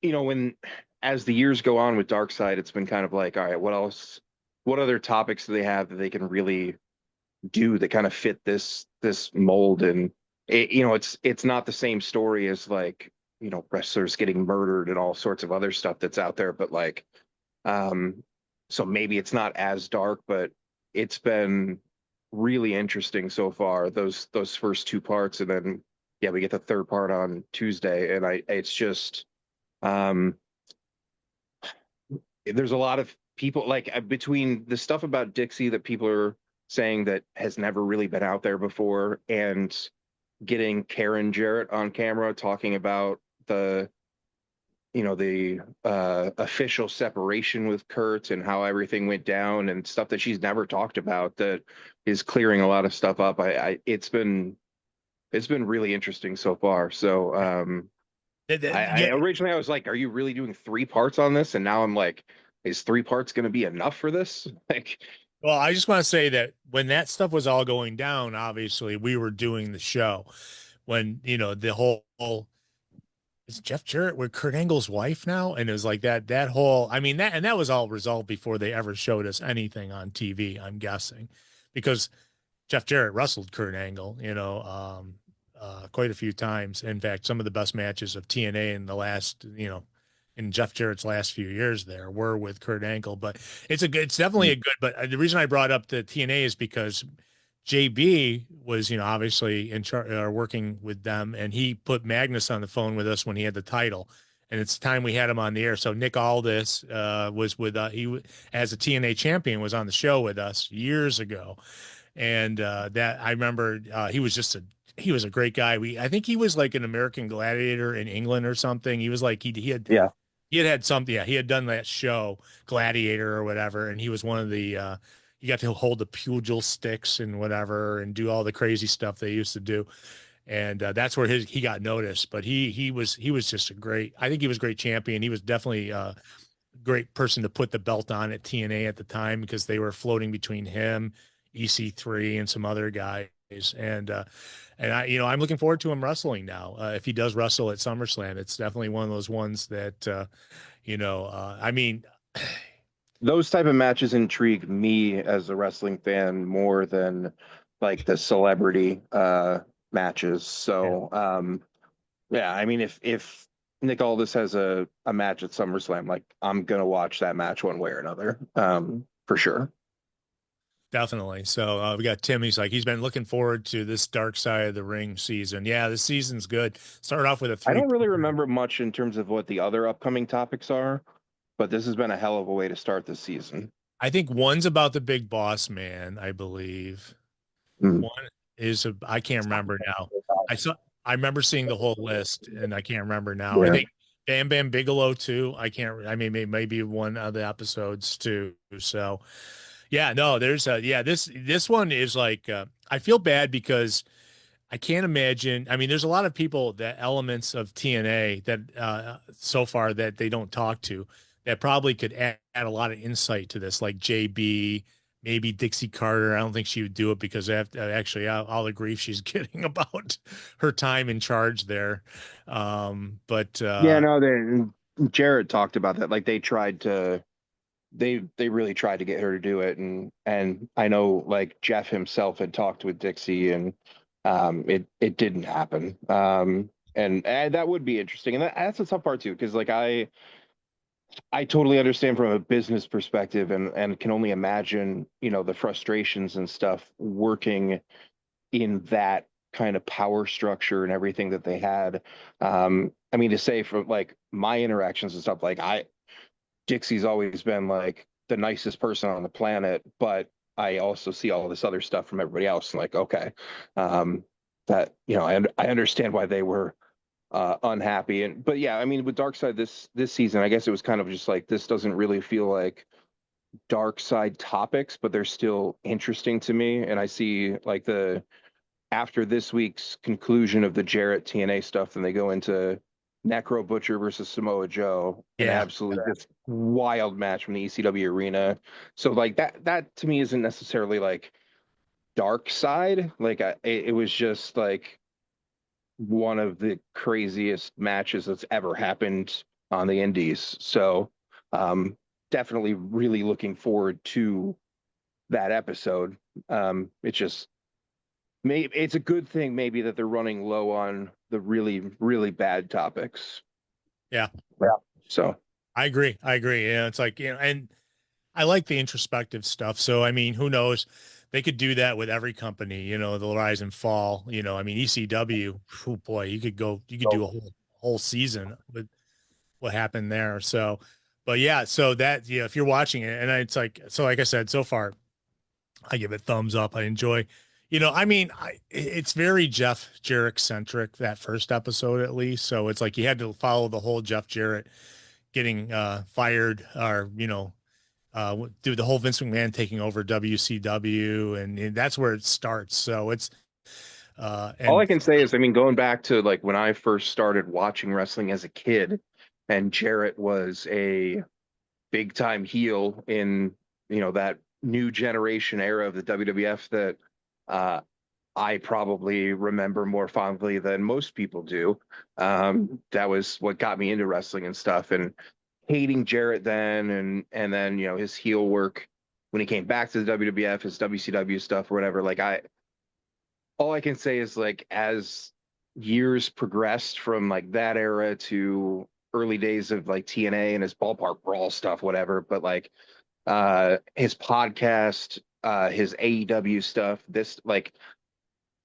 when, as the years go on with Dark Side, it's been kind of like, all right, what else, what other topics do they have that they can really do that kind of fit this mold? And it's not the same story as like, wrestlers getting murdered and all sorts of other stuff that's out there, but like, um, so maybe it's not as dark, but it's been really interesting so far, those first 2 parts. And then yeah, we get the third part on Tuesday, and it's just, um there's a lot of people like, between the stuff about Dixie that people are saying that has never really been out there before, and getting Karen Jarrett on camera talking about the official separation with Kurt and how everything went down, and stuff that she's never talked about that is clearing a lot of stuff up. It's been really interesting so far. So I yeah, originally, I was like, are you really doing 3 parts on this? And now I'm like, is 3 parts going to be enough for this? Like, well, I just want to say that when that stuff was all going down, obviously we were doing the show when the whole is Jeff Jarrett with Kurt Angle's wife now, and it was like that whole. I mean that was all resolved before they ever showed us anything on TV. I'm guessing because Jeff Jarrett wrestled Kurt Angle, quite a few times. In fact, some of the best matches of TNA in the last, in Jeff Jarrett's last few years there were with Kurt Angle. But it's definitely a good. But the reason I brought up the TNA is because JB was, obviously in charge, working with them, and he put Magnus on the phone with us when he had the title. And it's time we had him on the air. So Nick Aldis was with as a TNA champion, was on the show with us years ago, and that I remember he was a great guy. I think he was like an American Gladiator in England or something. He was like yeah, he had something. Yeah, he had done that show Gladiator or whatever, and he was one of the. He got to hold the pugil sticks and whatever, and do all the crazy stuff they used to do, and that's where he got noticed. But he was just a great. I think he was a great champion. He was definitely great person to put the belt on at TNA at the time because they were floating between him, EC3, and some other guys. And I'm looking forward to him wrestling now. If he does wrestle at SummerSlam, it's definitely one of those ones that, I mean, those type of matches intrigue me as a wrestling fan more than like the celebrity matches. yeah. So yeah, I mean, if Nick Aldis has a match at SummerSlam, like, I'm gonna watch that match one way or another, for sure. Definitely. So we got Tim. He's like, he's been looking forward to this Dark Side of the Ring season. Yeah, this season's good. Start off with a I three. don't really remember much in terms of what the other upcoming topics are, but this has been a hell of a way to start this season. I think one's about the big boss man, I believe. Mm. One is I can't remember now. I remember seeing the whole list and I can't remember now. I Yeah. think Bam Bam Bigelow too. I mean maybe one of the episodes too. So yeah, no, there's this one is like I feel bad because I can't imagine. I mean, there's a lot of people that elements of TNA that so far that they don't talk to that probably could add a lot of insight to this, like JB, maybe Dixie Carter. I don't think she would do it because actually all the grief she's getting about her time in charge there. But Yeah, no, Jarrett talked about that. Like they really tried to get her to do it, and I know like Jeff himself had talked with Dixie, and it didn't happen. And that would be interesting, and that's the tough part too, because like I totally understand from a business perspective, and can only imagine, you know, the frustrations and stuff working in that kind of power structure and everything that they had. I mean, to say from like my interactions and stuff, like Dixie's always been like the nicest person on the planet, but I also see all this other stuff from everybody else, and like, okay, um, that you know, I understand why they were unhappy. And but yeah, I mean, with Dark Side this season, I guess it was kind of just like this doesn't really feel like Dark Side topics, but they're still interesting to me. And I see like the after this week's conclusion of the Jarrett TNA stuff, then they go into Necro Butcher versus Samoa Joe, an yeah, absolute just wild match from the ECW arena. So like that to me isn't necessarily like Dark Side. Like it was just like one of the craziest matches that's ever happened on the Indies. So definitely really looking forward to that episode. It's just maybe it's a good thing maybe that they're running low on the really, really bad topics. yeah, So I agree. I agree. Yeah, it's like, you know, and I like the introspective stuff. So, I mean, who knows? They could do that with every company, you know, the rise and fall. You know, I mean, ECW, oh boy, you could do a whole season with what happened there. So, but yeah, so that, yeah, if you're watching it, and it's like, so like I said, so far, I give it thumbs up. I enjoy, you know, I mean, it's very Jeff Jarrett centric, that first episode at least. So it's like you had to follow the whole Jeff Jarrett getting fired, or, you know, do the whole Vince McMahon taking over WCW, and that's where it starts. So it's all I and can say is, I mean, going back to like when I first started watching wrestling as a kid, and Jarrett was a big time heel in, you know, that new generation era of the WWF that uh, I probably remember more fondly than most people do. That was what got me into wrestling and stuff, and hating Jarrett then, and then you know his heel work when he came back to the WWF, his WCW stuff or whatever. Like all I can say is like as years progressed from like that era to early days of like TNA and his ballpark brawl stuff, whatever. But like his podcast, his AEW stuff, this like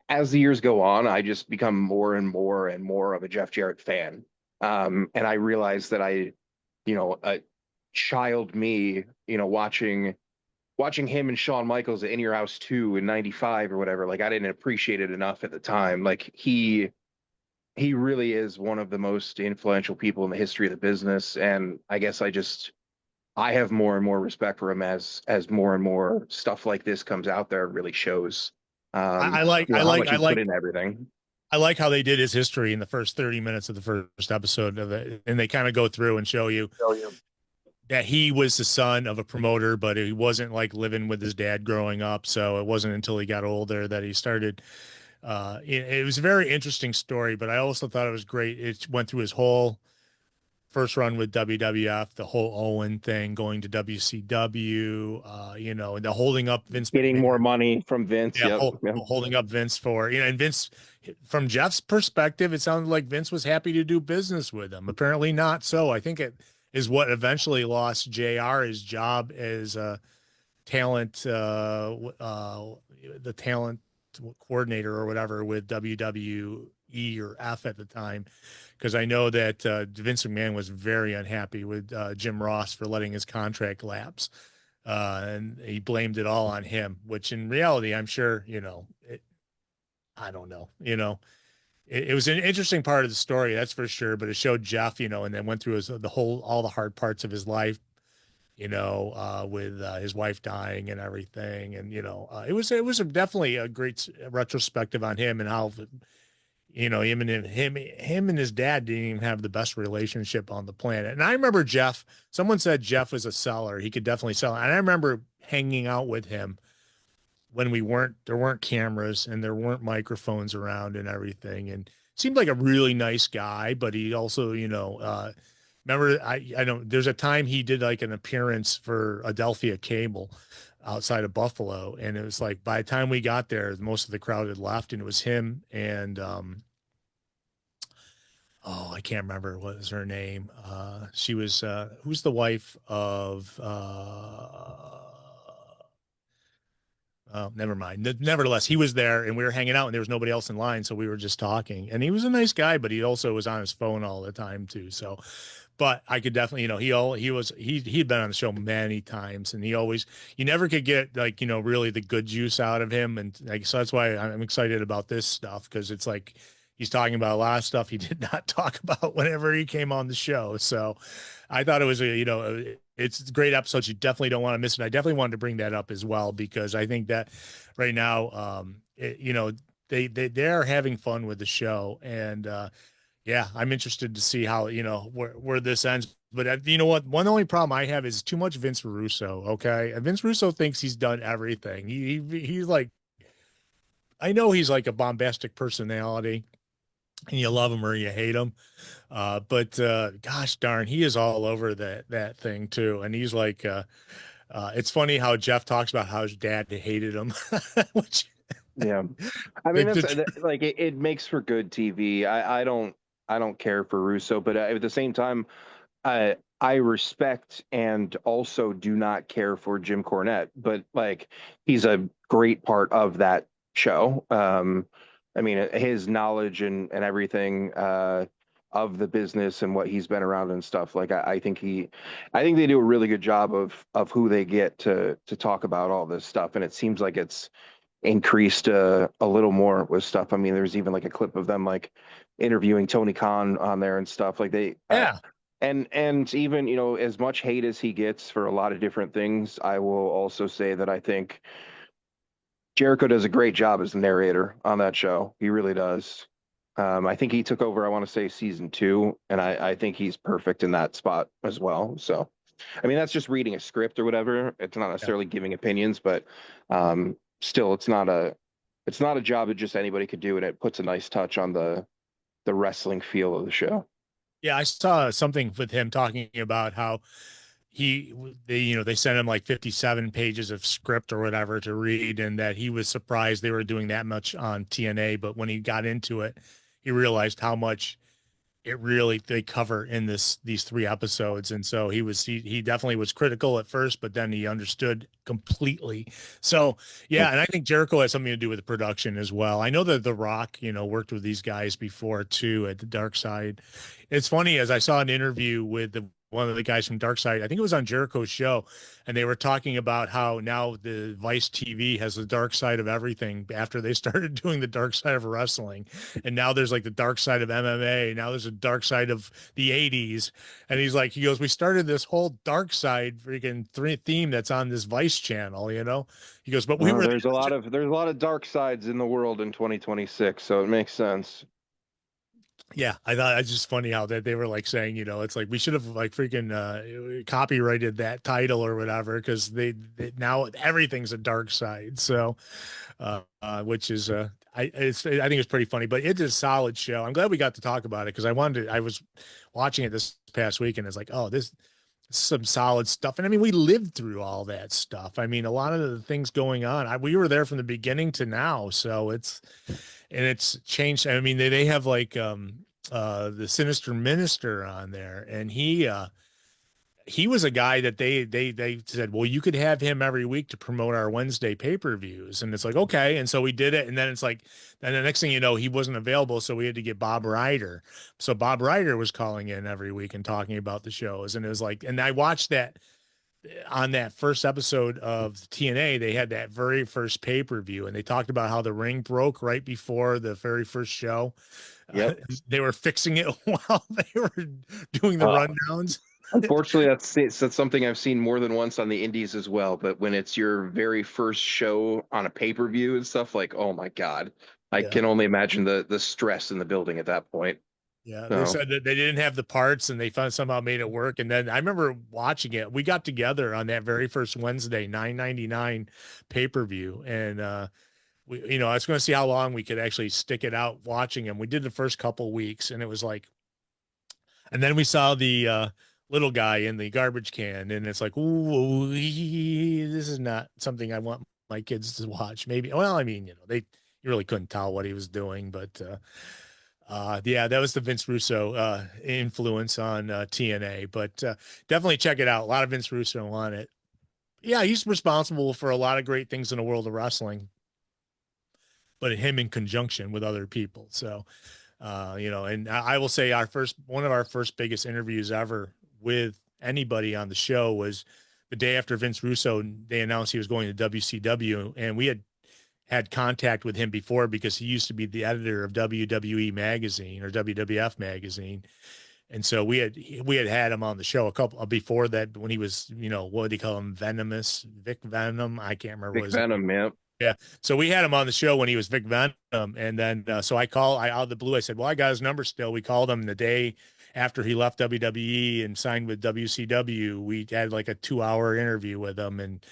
as the years go on, I just become more and more and more of a Jeff Jarrett fan. And I realize that you know, a child me, you know, watching him and Shawn Michaels at In Your House 2 in 95 or whatever, like I didn't appreciate it enough at the time. Like he really is one of the most influential people in the history of the business. And I guess I have more and more respect for him as more and more stuff like this comes out there, it really shows I like you know how much he's put into everything. I like how they did his history in the first 30 minutes of the first episode of it, and they kind of go through and show you that he was the son of a promoter, but he wasn't like living with his dad growing up. So it wasn't until he got older that he started. It was a very interesting story, but I also thought it was great. It went through his whole first run with WWF, the whole Owen thing, going to WCW, you know, and the holding up Vince Getting more McMahon. money from Vince. Yeah, Yep. Yep. holding up Vince for, you know, and Vince, from Jeff's perspective, it sounded like Vince was happy to do business with him. Apparently not so. I think it is what eventually lost JR his job as a talent, the talent coordinator or whatever with WWE or F at the time, because I know that Vince McMahon was very unhappy with Jim Ross for letting his contract lapse. And he blamed it all on him, which in reality, I'm sure, you know, I don't know, you know, it was an interesting part of the story, that's for sure. But it showed Jeff, you know, and then went through all the hard parts of his life, you know, with his wife dying and everything. And, you know, it was definitely a great retrospective on him and how, you know, him and his dad didn't even have the best relationship on the planet. And I remember Jeff, someone said Jeff was a seller. He could definitely sell. And I remember hanging out with him when there weren't cameras and there weren't microphones around and everything. And seemed like a really nice guy, but he also, remember I don't, there's a time he did like an appearance for Adelphia Cable outside of Buffalo. And it was like, by the time we got there, most of the crowd had left and it was him and, oh, I can't remember what was her name. She was, who's the wife of, oh, never mind. Nevertheless, he was there and we were hanging out and there was nobody else in line. So we were just talking and he was a nice guy, but he also was on his phone all the time too. So, but I could definitely, he'd been on the show many times and you never could get like, really the good juice out of him. And like, so that's why I'm excited about this stuff. Cause it's like, he's talking about a lot of stuff he did not talk about whenever he came on the show. So I thought it was it's a great episode. You definitely don't want to miss it. I definitely wanted to bring that up as well, because I think that right now, they are having fun with the show. And, yeah, I'm interested to see how, where this ends. But you know what? One only problem I have is too much Vince Russo. Okay. And Vince Russo thinks he's done everything. He's like, I know he's like a bombastic personality and you love him or you hate him. But gosh darn, he is all over that thing too. And he's like, it's funny how Jeff talks about how his dad hated him, which Yeah, I mean that's the like it makes for good TV. I don't care for Russo, but at the same time, I respect and also do not care for Jim Cornette. But like he's a great part of that show. I mean his knowledge and everything of the business and what he's been around and stuff. Like I think they do a really good job of who they get to talk about all this stuff, and it seems like it's increased a little more with stuff. I mean, there's even like a clip of them like interviewing Tony Khan on there and stuff. Like they, yeah. and even as much hate as he gets for a lot of different things, I will also say that I think Jericho does a great job as the narrator on that show. He really does. I think he took over, I want to say season 2, and I think he's perfect in that spot as well. So, I mean, that's just reading a script or whatever. It's not necessarily giving opinions, but still, it's not a job that just anybody could do, and it puts a nice touch on the wrestling feel of the show. Yeah, I saw something with him talking about how they sent him like 57 pages of script or whatever to read, and that he was surprised they were doing that much on TNA. But when he got into it, he realized how much they cover in these 3 episodes. And so he definitely was critical at first, but then he understood completely. So yeah, and I think Jericho has something to do with the production as well. I know that The Rock worked with these guys before too at the Dark Side. It's funny, as I saw an interview with one of the guys from Dark Side, I think it was on Jericho's show, and they were talking about how now the Vice TV has the dark side of everything after they started doing the dark side of wrestling. And now there's like the dark side of MMA. Now there's a dark side of the 80s. And he goes, we started this whole dark side freaking theme that's on this Vice channel, He goes, but we were There's a lot of dark sides in the world in 2026, so it makes sense. Yeah, I thought it's just funny how that they were like saying, it's like we should have like freaking copyrighted that title or whatever, because they now everything's a dark side. So, which is I think it's pretty funny, but it's a solid show. I'm glad we got to talk about it because I was watching it this past week and it's like, oh, this is some solid stuff. And I mean, we lived through all that stuff. I mean, a lot of the things going on, we were there from the beginning to now. So it's changed. I mean, they have like the Sinister Minister on there, and he was a guy that they said, well, you could have him every week to promote our Wednesday pay-per-views. And it's like, okay. And so we did it. And then it's like, and the next thing you know, he wasn't available. So we had to get Bob Ryder. So Bob Ryder was calling in every week and talking about the shows. And it was like, and I watched that on that first episode of TNA, they had that very first pay-per-view and they talked about how the ring broke right before the very first show. Yep. They were fixing it while they were doing the rundowns. Unfortunately, that's something I've seen more than once on the indies as well. But when it's your very first show on a pay-per-view and stuff, like, oh my God, I Yeah. can only imagine the stress in the building at that point. Yeah, they So said that they didn't have the parts and they found somehow made it work. And then I remember watching it. We got together on that very first Wednesday, 9.99 pay-per-view. And we, I was going to see how long we could actually stick it out watching him. We did the first couple weeks and it was like, and then we saw the little guy in the garbage can, and it's like, ooh, this is not something I want my kids to watch. Maybe, well, I mean, you really couldn't tell what he was doing, but yeah, that was the Vince Russo influence on TNA. But definitely check it out. A lot of Vince Russo on it. Yeah, he's responsible for a lot of great things in the world of wrestling, but him in conjunction with other people. So and I will say one of our first biggest interviews ever with anybody on the show was the day after Vince Russo, they announced he was going to WCW, and we had contact with him before because he used to be the editor of WWE magazine or WWF magazine. And so we had him on the show a couple before that when he was, what do you call him? Vic Venom. I can't remember what Big his Venom, man. yeah. So we had him on the show when he was Vic Venom. And then, so out of the blue, I said, well, I got his number still. We called him the day after he left WWE and signed with WCW. We had like a 2-hour interview with him. And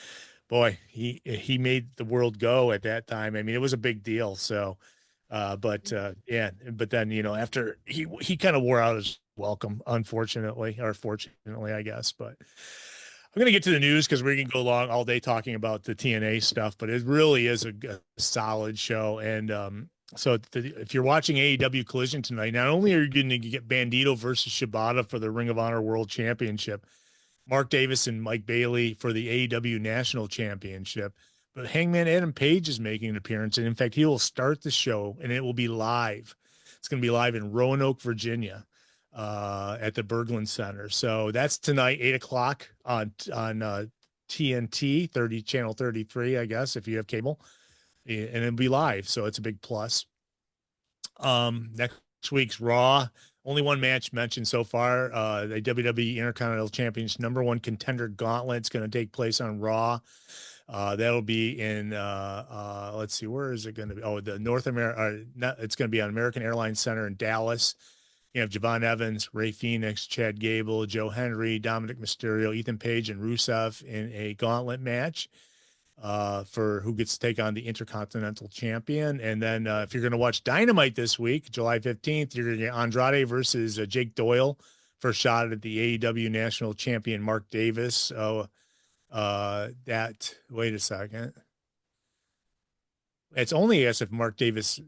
boy, he made the world go at that time. I mean, it was a big deal. So, yeah, but then, after he kind of wore out his welcome, unfortunately, or fortunately, I guess, but I'm going to get to the news because we're going to go long all day talking about the TNA stuff, but it really is a solid show. And so if you're watching AEW Collision tonight, not only are you going to get Bandito versus Shibata for the Ring of Honor World Championship, Mark Davis and Mike Bailey for the AEW National Championship, but Hangman Adam Page is making an appearance. And in fact, he will start the show and it will be live. It's going to be live in Roanoke, Virginia, at the Berglund Center. So that's tonight, 8 o'clock on TNT 33, I guess, if you have cable, and it'll be live. So it's a big plus. Next week's Raw, only one match mentioned so far. The WWE Intercontinental Championship #1 contender gauntlet is going to take place on Raw. That'll be in let's see, where is it going to be? Oh, the North America. It's going to be on American Airlines Center in Dallas. You have Javon Evans, Ray Phoenix, Chad Gable, Joe Henry, Dominic Mysterio, Ethan Page, and Rusev in a gauntlet match for who gets to take on the Intercontinental Champion. And then if you're going to watch Dynamite this week, July 15th, you're going to get Andrade versus Jake Doyle for a shot at the AEW National Champion Mark Davis. Wait a second. It's only, I guess, if Mark Davis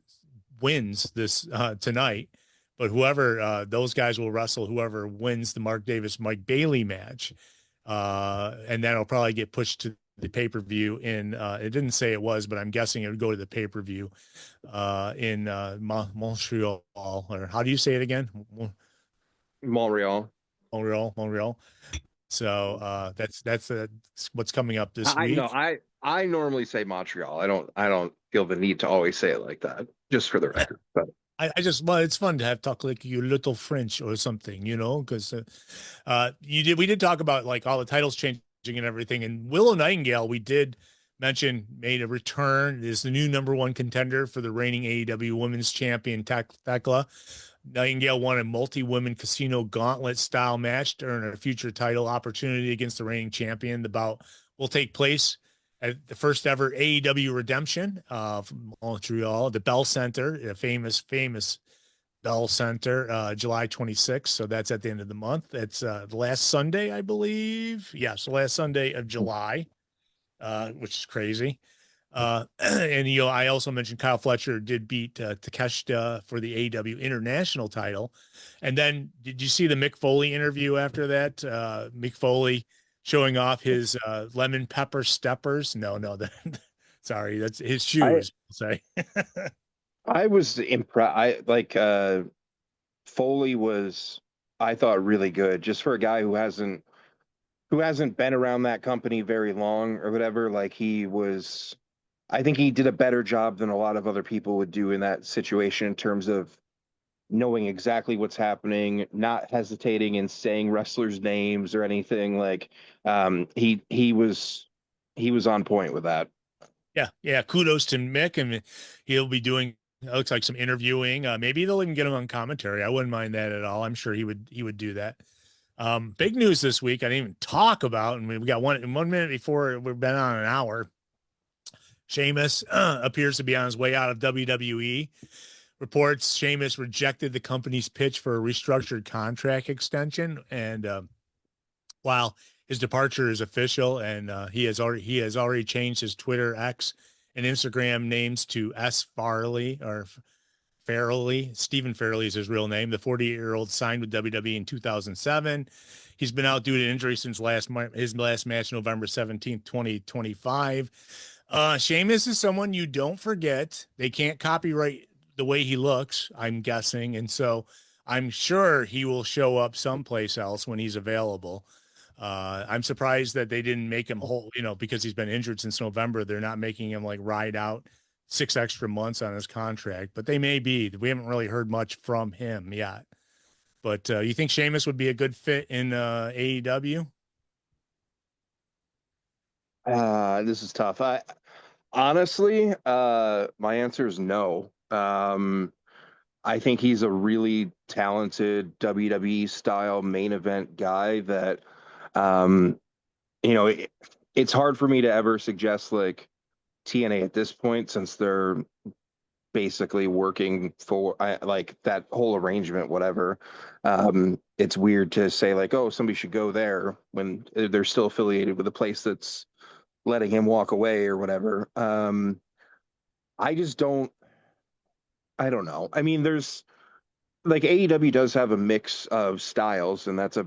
wins this tonight. But whoever those guys will wrestle, whoever wins the Mark Davis Mike Bailey match, and that'll probably get pushed to the pay-per-view in. It didn't say it was, but I'm guessing it would go to the pay-per-view in Montreal. Or how do you say it again? Montreal. Montreal. So that's what's coming up this I know. week. I normally say Montreal. I don't feel the need to always say it like that, just for the record. But Well, it's fun to have talk like you little French or something, because we did talk about like all the titles changing and everything. And Willow Nightingale, we did mention, made a return, is the new #1 contender for the reigning AEW Women's Champion Thekla. Nightingale won a multi-women casino gauntlet style match to earn a future title opportunity against the reigning champion. The bout will take place at the first ever AEW Redemption from Montreal, the Bell Center, a famous Bell Center, July 26th. So that's at the end of the month. That's the last Sunday, I believe. Yes, the last Sunday of July, which is crazy. And I also mentioned Kyle Fletcher did beat Takeshita for the AEW International title. And then did you see the Mick Foley interview after that? Mick Foley showing off his lemon pepper steppers. No, sorry, that's his I shoes. I'll say. I was impressed. Foley was, I thought, really good, just for a guy who hasn't been around that company very long or whatever. Like, he was, I think he did a better job than a lot of other people would do in that situation in terms of knowing exactly what's happening, not hesitating in saying wrestlers' names or anything. Like, he was on point with that. Yeah. Kudos to Mick, and he'll be doing It looks like some interviewing. Maybe they'll even get him on commentary. I wouldn't mind that at all. I'm sure he would do that. Big news this week. I didn't even talk about, and we got 1 minute before we've been on an hour. Sheamus appears to be on his way out of WWE. Reports Sheamus rejected the company's pitch for a restructured contract extension, and while his departure is official, and he has already changed his Twitter, X, and Instagram names to S. Farley or Farley. Stephen Farley is his real name. The 48-year-old signed with WWE in 2007. He's been out due to injury since his last match, November 17th, 2025. Sheamus is someone you don't forget. They can't copyright the way he looks, I'm guessing. And so I'm sure he will show up someplace else when he's available. I'm surprised that they didn't make him whole, because he's been injured since November. They're not making him like ride out 6 extra months on his contract, but they may be. We haven't really heard much from him yet. But you think Sheamus would be a good fit in AEW? This is tough. Honestly, my answer is no. I think he's a really talented WWE style main event guy that, um, it's hard for me to ever suggest like TNA at this point since they're basically working for like that whole arrangement, whatever. It's weird to say like, oh, somebody should go there when they're still affiliated with a place that's letting him walk away or whatever. I just don't. I don't know. I mean, there's like AEW does have a mix of styles, and that's a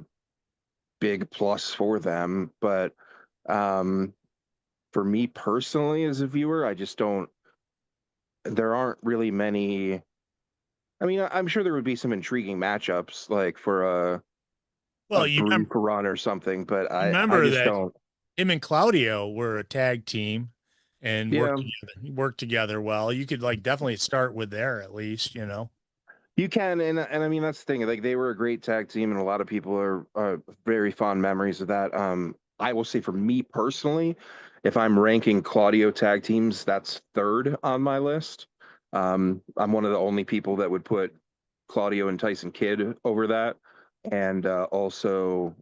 big plus for them. But um, for me personally, as a viewer, I just don't. There aren't really many. I mean, I'm sure there would be some intriguing matchups, like for a Well, you brief remember, run or something, but you I remember just that don't. him and Claudio were a tag team and Yeah, worked together well. You could like definitely start with there at least. you can, and I mean that's the thing. Like they were a great tag team, and a lot of people are very fond memories of that. I will say for me personally, if I'm ranking Claudio tag teams, that's third on my list. I'm one of the only people that would put Claudio and Tyson Kidd over that, and also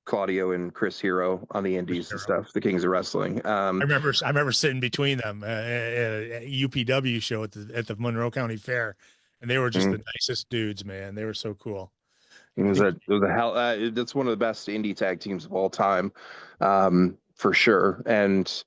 Claudio and Chris Hero on the Indies and stuff, the Kings of Wrestling. I remember sitting between them at a UPW show at the Monroe County Fair, and they were just the nicest dudes, man. They were so cool. I think It was a hell. That's one of the best indie tag teams of all time, for sure. And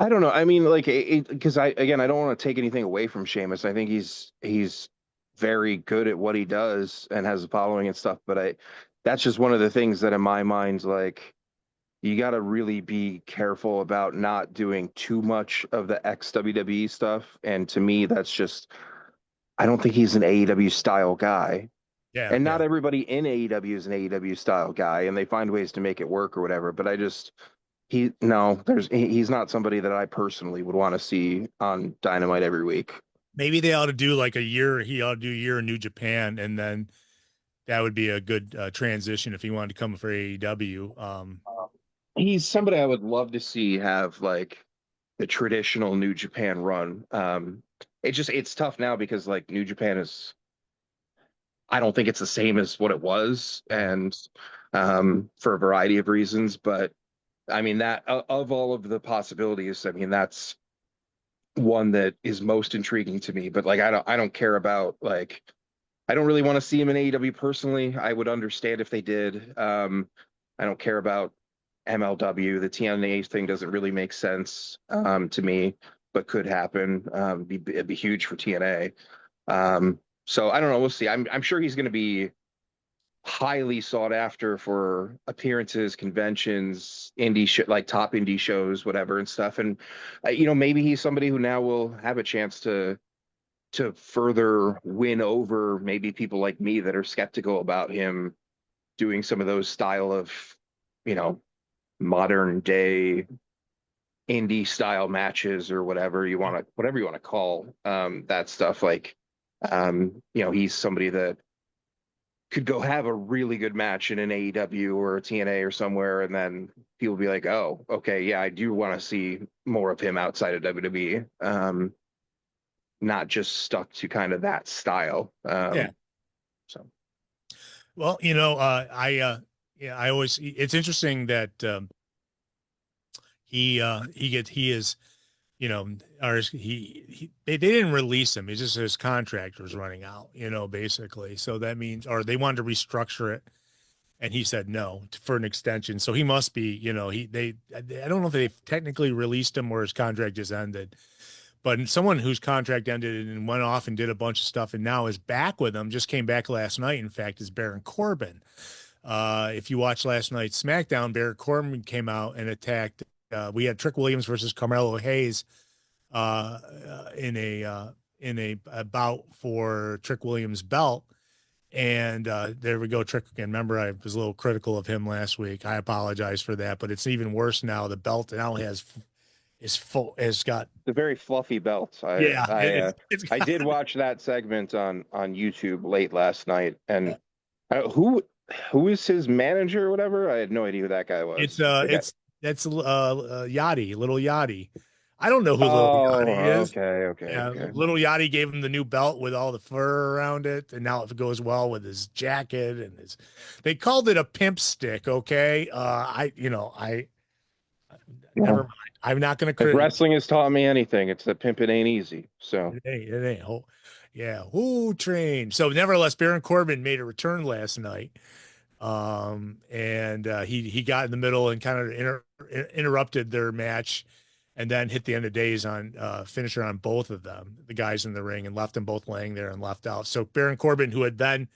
I don't know. I mean, like, because I don't want to take anything away from Sheamus. I think he's very good at what he does and has a following and stuff. But that's just one of the things that in my mind, like, you got to really be careful about not doing too much of the ex WWE stuff. And to me, that's just I don't think he's an AEW style guy. yeah, And yeah. not everybody in AEW is an AEW style guy, and they find ways to make it work or whatever. But I just he no, he's not somebody that I personally would want to see on Dynamite every week. Maybe they ought to do like a year. He ought to do a year in New Japan, and then that would be a good transition if he wanted to come for AEW. He's somebody I would love to see have like the traditional New Japan run. It's tough now because like New Japan is I don't think it's the same as what it was, and for a variety of reasons. But I mean that of all of the possibilities, I mean that's one that is most intriguing to me. But like I don't care about like I don't really want to see him in AEW personally. I would understand if they did. I don't care about MLW. The TNA thing doesn't really make sense to me, but could happen. It'd be huge for TNA. So I don't know. We'll see. I'm sure he's going to be highly sought after for appearances, conventions, indie shit like top indie shows, whatever and stuff. And maybe he's somebody who now will have a chance to further win over maybe people like me that are skeptical about him doing some of those style of, you know, modern day indie style matches or whatever you want to call that stuff. Like, he's somebody that could go have a really good match in an AEW or a TNA or somewhere, and then people be like, "Oh, okay, yeah, I do want to see more of him outside of WWE." not just stuck to kind of that style. Yeah. So Well, yeah, I always, it's interesting that, he is, or they didn't release him. It's just his contract was running out, basically. So that means, or they wanted to restructure it, and he said no for an extension. So he must be, I don't know if they've technically released him or his contract just ended, but someone whose contract ended and went off and did a bunch of stuff and now is back with them, just came back last night, in fact, is Baron Corbin. If you watched last night's SmackDown, Baron Corbin came out and attacked. We had Trick Williams versus Carmelo Hayes in a bout for Trick Williams' belt. And there we go, Trick again. Remember, I was a little critical of him last week. I apologize for that, but it's even worse now. The belt now has got the very fluffy belt. yeah. I did watch that segment on YouTube late last night, and who is his manager or whatever? I had no idea who that guy was. That's Yachty, Little Yachty. I don't know who Little Oh, Yachty is. okay. Yeah, Little Yachty gave him the new belt with all the fur around it, and now it goes well with his jacket and his. They called it a pimp stick. Okay, never mind. I'm not going to. If wrestling has taught me anything, it's that pimping ain't easy. So It ain't. Oh, yeah. Who trained? So, nevertheless, Baron Corbin made a return last night. And he got in the middle and kind of interrupted their match, and then hit the end of days on finisher on both of them, the guys in the ring, and left them both laying there and left out. So Baron Corbin, who had been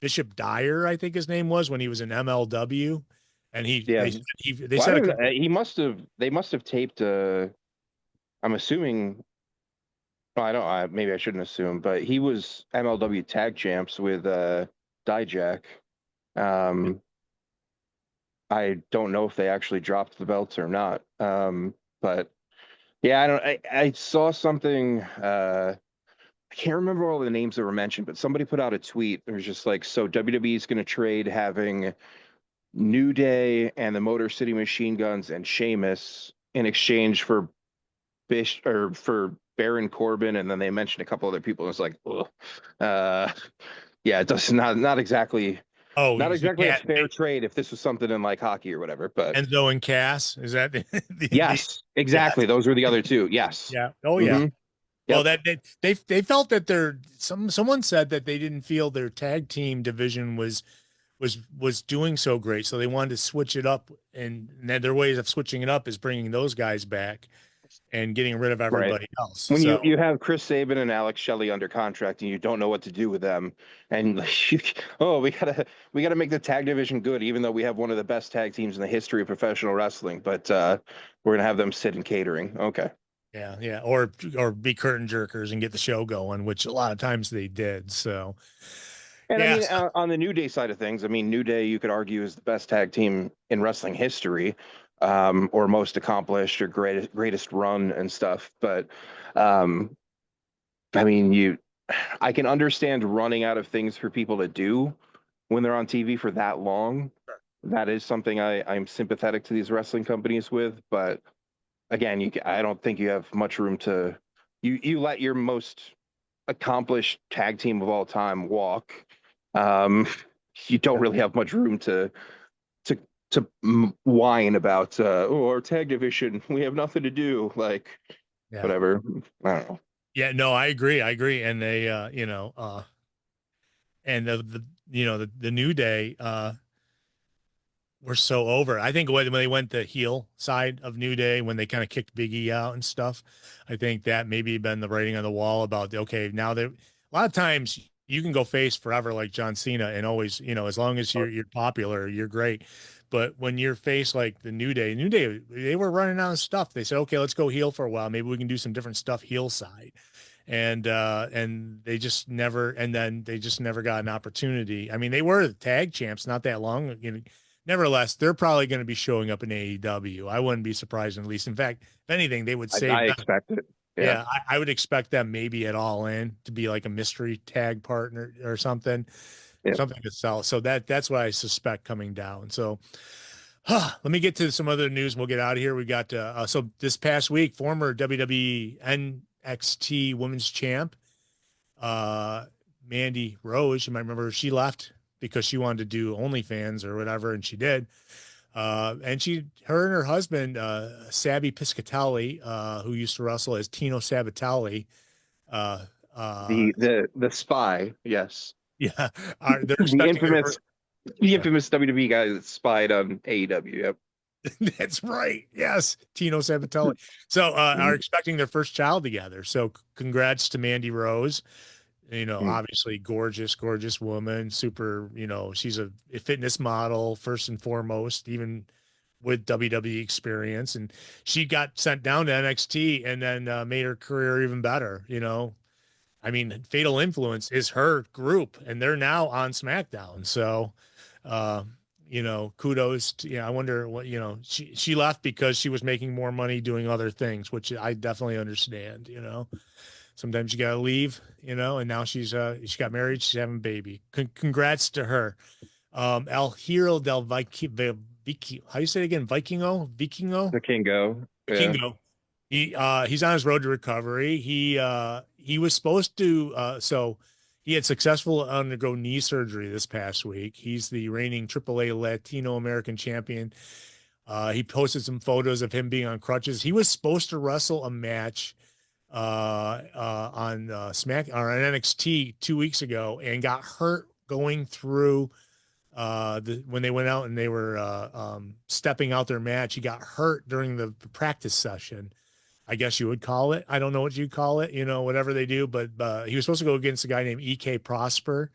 Bishop Dyer, I think his name was, when he was in MLW, and they said they must have taped I'm assuming. Well, maybe I shouldn't assume, but he was MLW tag champs with Dijak. I don't know if they actually dropped the belts or not. But yeah, I saw something. I can't remember all the names that were mentioned, but somebody put out a tweet. It was just like, so WWE is going to trade having New Day and the Motor City Machine Guns and Sheamus in exchange for for Baron Corbin, and then they mentioned a couple other people. It's like, ugh. Yeah, it does not exactly. Oh, Not exactly a fair trade if this was something in like hockey or whatever, but Enzo and Cass, is that yes, exactly. Those were the other two. Yes. Yeah. Oh yeah. Mhm. Well, Yep. that they felt that someone said that they didn't feel their tag team division was doing so great, so they wanted to switch it up, and their ways of switching it up is bringing those guys back and getting rid of everybody else. When So you have Chris Sabin and Alex Shelley under contract and you don't know what to do with them, and we gotta make the tag division good, even though we have one of the best tag teams in the history of professional wrestling, but we're gonna have them sit in catering. Okay. yeah, or be curtain jerkers and get the show going, which a lot of times they did. So And yeah, I mean, on the New Day side of things, I mean, New Day, you could argue, is the best tag team in wrestling history, or most accomplished or greatest run and stuff. But I mean, I can understand running out of things for people to do when they're on TV for that long. That is something I'm sympathetic to these wrestling companies with. But again, I don't think you have much room to you let your most accomplished tag team of all time walk. You don't really have much room to whine about our tag division. We have nothing to do. Like whatever. I don't know. Yeah, no, I agree. And they, and the New Day, were so over. I think when they went the heel side of New Day, when they kind of kicked Big E out and stuff, I think that maybe been the writing on the wall about, okay, now a lot of times you can go face forever like John Cena and always, as long as you're popular, you're great. But when you're face like the New Day, they were running out of stuff. They said, okay, let's go heel for a while. Maybe we can do some different stuff heel side. And they just never got an opportunity. I mean, they were the tag champs not that long, nevertheless, they're probably going to be showing up in AEW. I wouldn't be surprised, at least. In fact, if anything, they would save. I expect it. Yeah, I would expect them maybe at All In to be like a mystery tag partner or something, something to sell. So that's what I suspect coming down. So let me get to some other news. And we'll get out of here. We got so this past week, former WWE and NXT Women's Champ, Mandy Rose. You might remember she left because she wanted to do OnlyFans or whatever, and she did. And her and her husband, Sabby Piscatelli, who used to wrestle as Tino Sabatali, uh, The spy, yes. yeah, they're The expecting their infamous first. the infamous WWE guy that spied on AEW. Yep. That's right. Yes, Tino Sabatella. So are expecting their first child together. So congrats to Mandy Rose. You know, Mm. obviously gorgeous, gorgeous woman. Super. She's a fitness model first and foremost, even with WWE experience. And she got sent down to NXT and then made her career even better. I mean, Fatal Influence is her group, and they're now on SmackDown. So, uh, kudos to, I wonder what, she left because she was making more money doing other things, which I definitely understand. Sometimes you got to leave, and now she got married. She's having a baby. Congrats to her. El Hero del how do you say it again? The Kingo. Yeah. Kingo. He's on his road to recovery. He was supposed to he had successful undergo knee surgery this past week. He's the reigning AAA Latino American champion. He posted some photos of him being on crutches. He was supposed to wrestle a match on Smack or on NXT 2 weeks ago and got hurt going through when they went out and they were stepping out their match. He got hurt during the practice session, I guess you would call it. I don't know what you call it, whatever they do, but he was supposed to go against a guy named EK Prosper,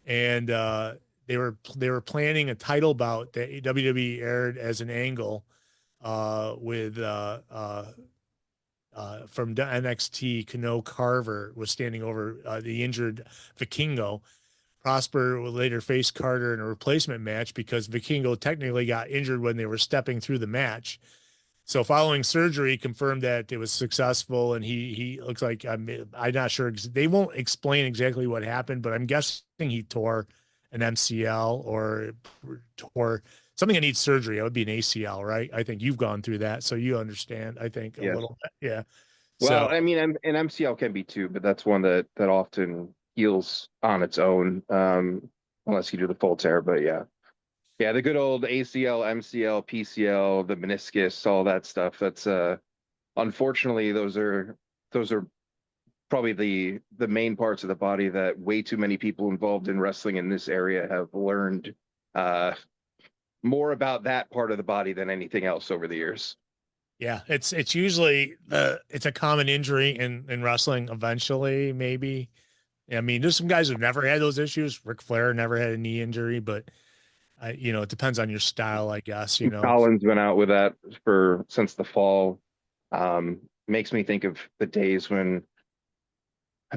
and they were planning a title bout that WWE aired as an angle with from NXT. Kano Carver was standing over the injured Vikingo. Prosper would later face Carter in a replacement match because Vikingo technically got injured when they were stepping through the match. So following surgery, he confirmed that it was successful, and he looks like I'm not sure. They won't explain exactly what happened, but I'm guessing he tore an MCL or tore something that needs surgery. It would be an ACL, right? I think you've gone through that, so you understand. I think a Yes. little bit, yeah. Well, So I mean, an MCL can be too, but that's one that often heals on its own, unless you do the full tear. But yeah, yeah, the good old ACL, MCL, PCL, the meniscus, all that stuff. That's unfortunately those are probably the main parts of the body that way too many people involved in wrestling in this area have learned uh more about that part of the body than anything else over the years. yeah, it's usually it's a common injury in wrestling. Eventually, maybe. I mean, there's some guys who've never had those issues. Ric Flair never had a knee injury, but it depends on your style, I guess. Colin's been out with that for since the fall. Makes me think of the days when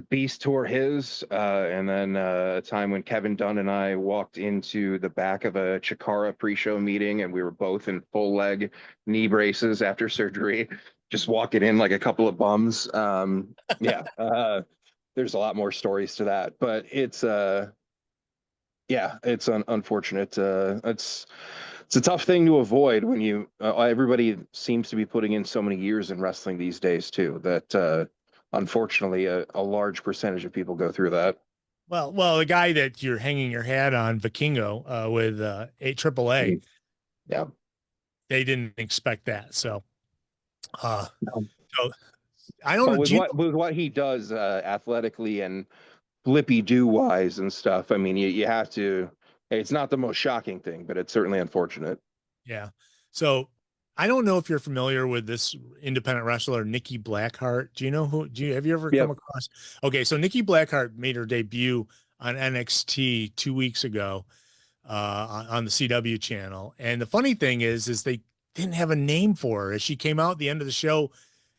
Beast tore his, and then a time when Kevin Dunn and I walked into the back of a Chikara pre-show meeting, and we were both in full leg knee braces after surgery, just walking in like a couple of bums. Yeah, there's a lot more stories to that, but it's yeah, it's unfortunate. It's a tough thing to avoid when everybody seems to be putting in so many years in wrestling these days too. That unfortunately, a large percentage of people go through that. Well, the guy that you're hanging your hat on, Vikingo, with AAA, Yeah. they didn't expect that. So, uh, No. so I don't But know. with Do you what he does athletically and flippy do wise and stuff, I mean, you have to. It's not the most shocking thing, but it's certainly unfortunate. Yeah. So I don't know if you're familiar with this independent wrestler, Nikki Blackheart. Do you know have you ever come Yep. across? Okay. So Nikki Blackheart made her debut on NXT 2 weeks ago, on the CW channel. And the funny thing is they didn't have a name for her as she came out at the end of the show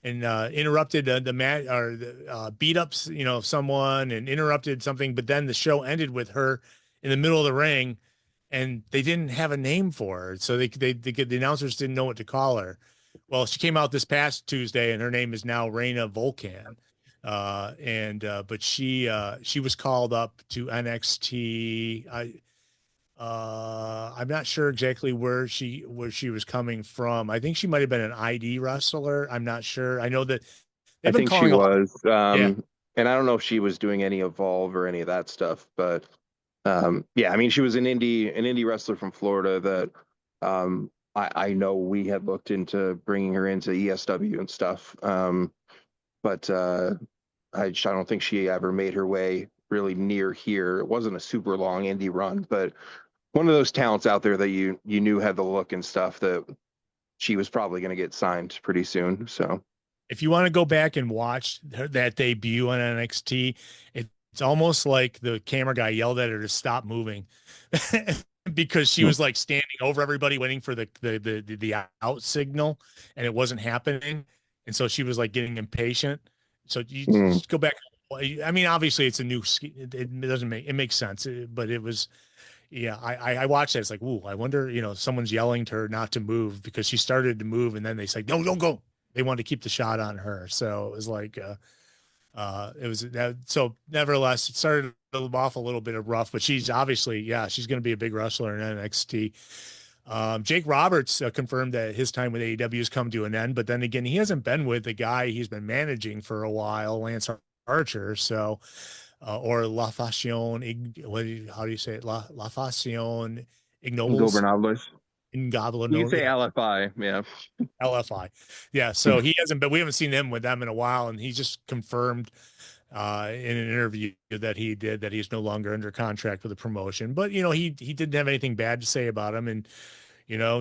and interrupted the match or beat up, someone and interrupted something. But then the show ended with her in the middle of the ring and they didn't have a name for her. So the announcers didn't know what to call her. Well, she came out this past Tuesday and her name is now Reina Volcan. But she was called up to NXT. I'm not sure exactly where she was coming from. I think she might have been an ID wrestler. I'm not sure. I know that They've I been think she calling a lot. was. Yeah. And I don't know if she was doing any Evolve or any of that stuff, but yeah, I mean, she was an indie wrestler from Florida that I know we had looked into bringing her into ESW and stuff. But I don't think she ever made her way really near here. It wasn't a super long indie run, but one of those talents out there that you knew had the look and stuff that she was probably going to get signed pretty soon. So If you want to go back and watch that debut on NXT, it's almost like the camera guy yelled at her to stop moving because she was like standing over everybody waiting for the out signal, and it wasn't happening, and so she was like getting impatient. So you mm, just go back. I mean, obviously it's a new. It doesn't make it makes sense, but it was. Yeah, I watched it. It's like, ooh, I wonder, someone's yelling to her not to move because she started to move, and then they say, no, don't go. They wanted to keep the shot on her, so it was like, it was that. So nevertheless, it started off a little bit of rough, but she's obviously, yeah, she's going to be a big wrestler in NXT. Jake Roberts confirmed that his time with AEW has come to an end, but then again, he hasn't been with the guy he's been managing for a while, Lance Archer. So or La Fashion, how do you say it? La Fashion Ignobles Gobernables. You can Ingobernable, say yeah, LFI. Yeah. LFI. Yeah, so he hasn't, but we haven't seen him with them in a while, and he just confirmed in an interview that he did that he's no longer under contract with the promotion. But he didn't have anything bad to say about him, and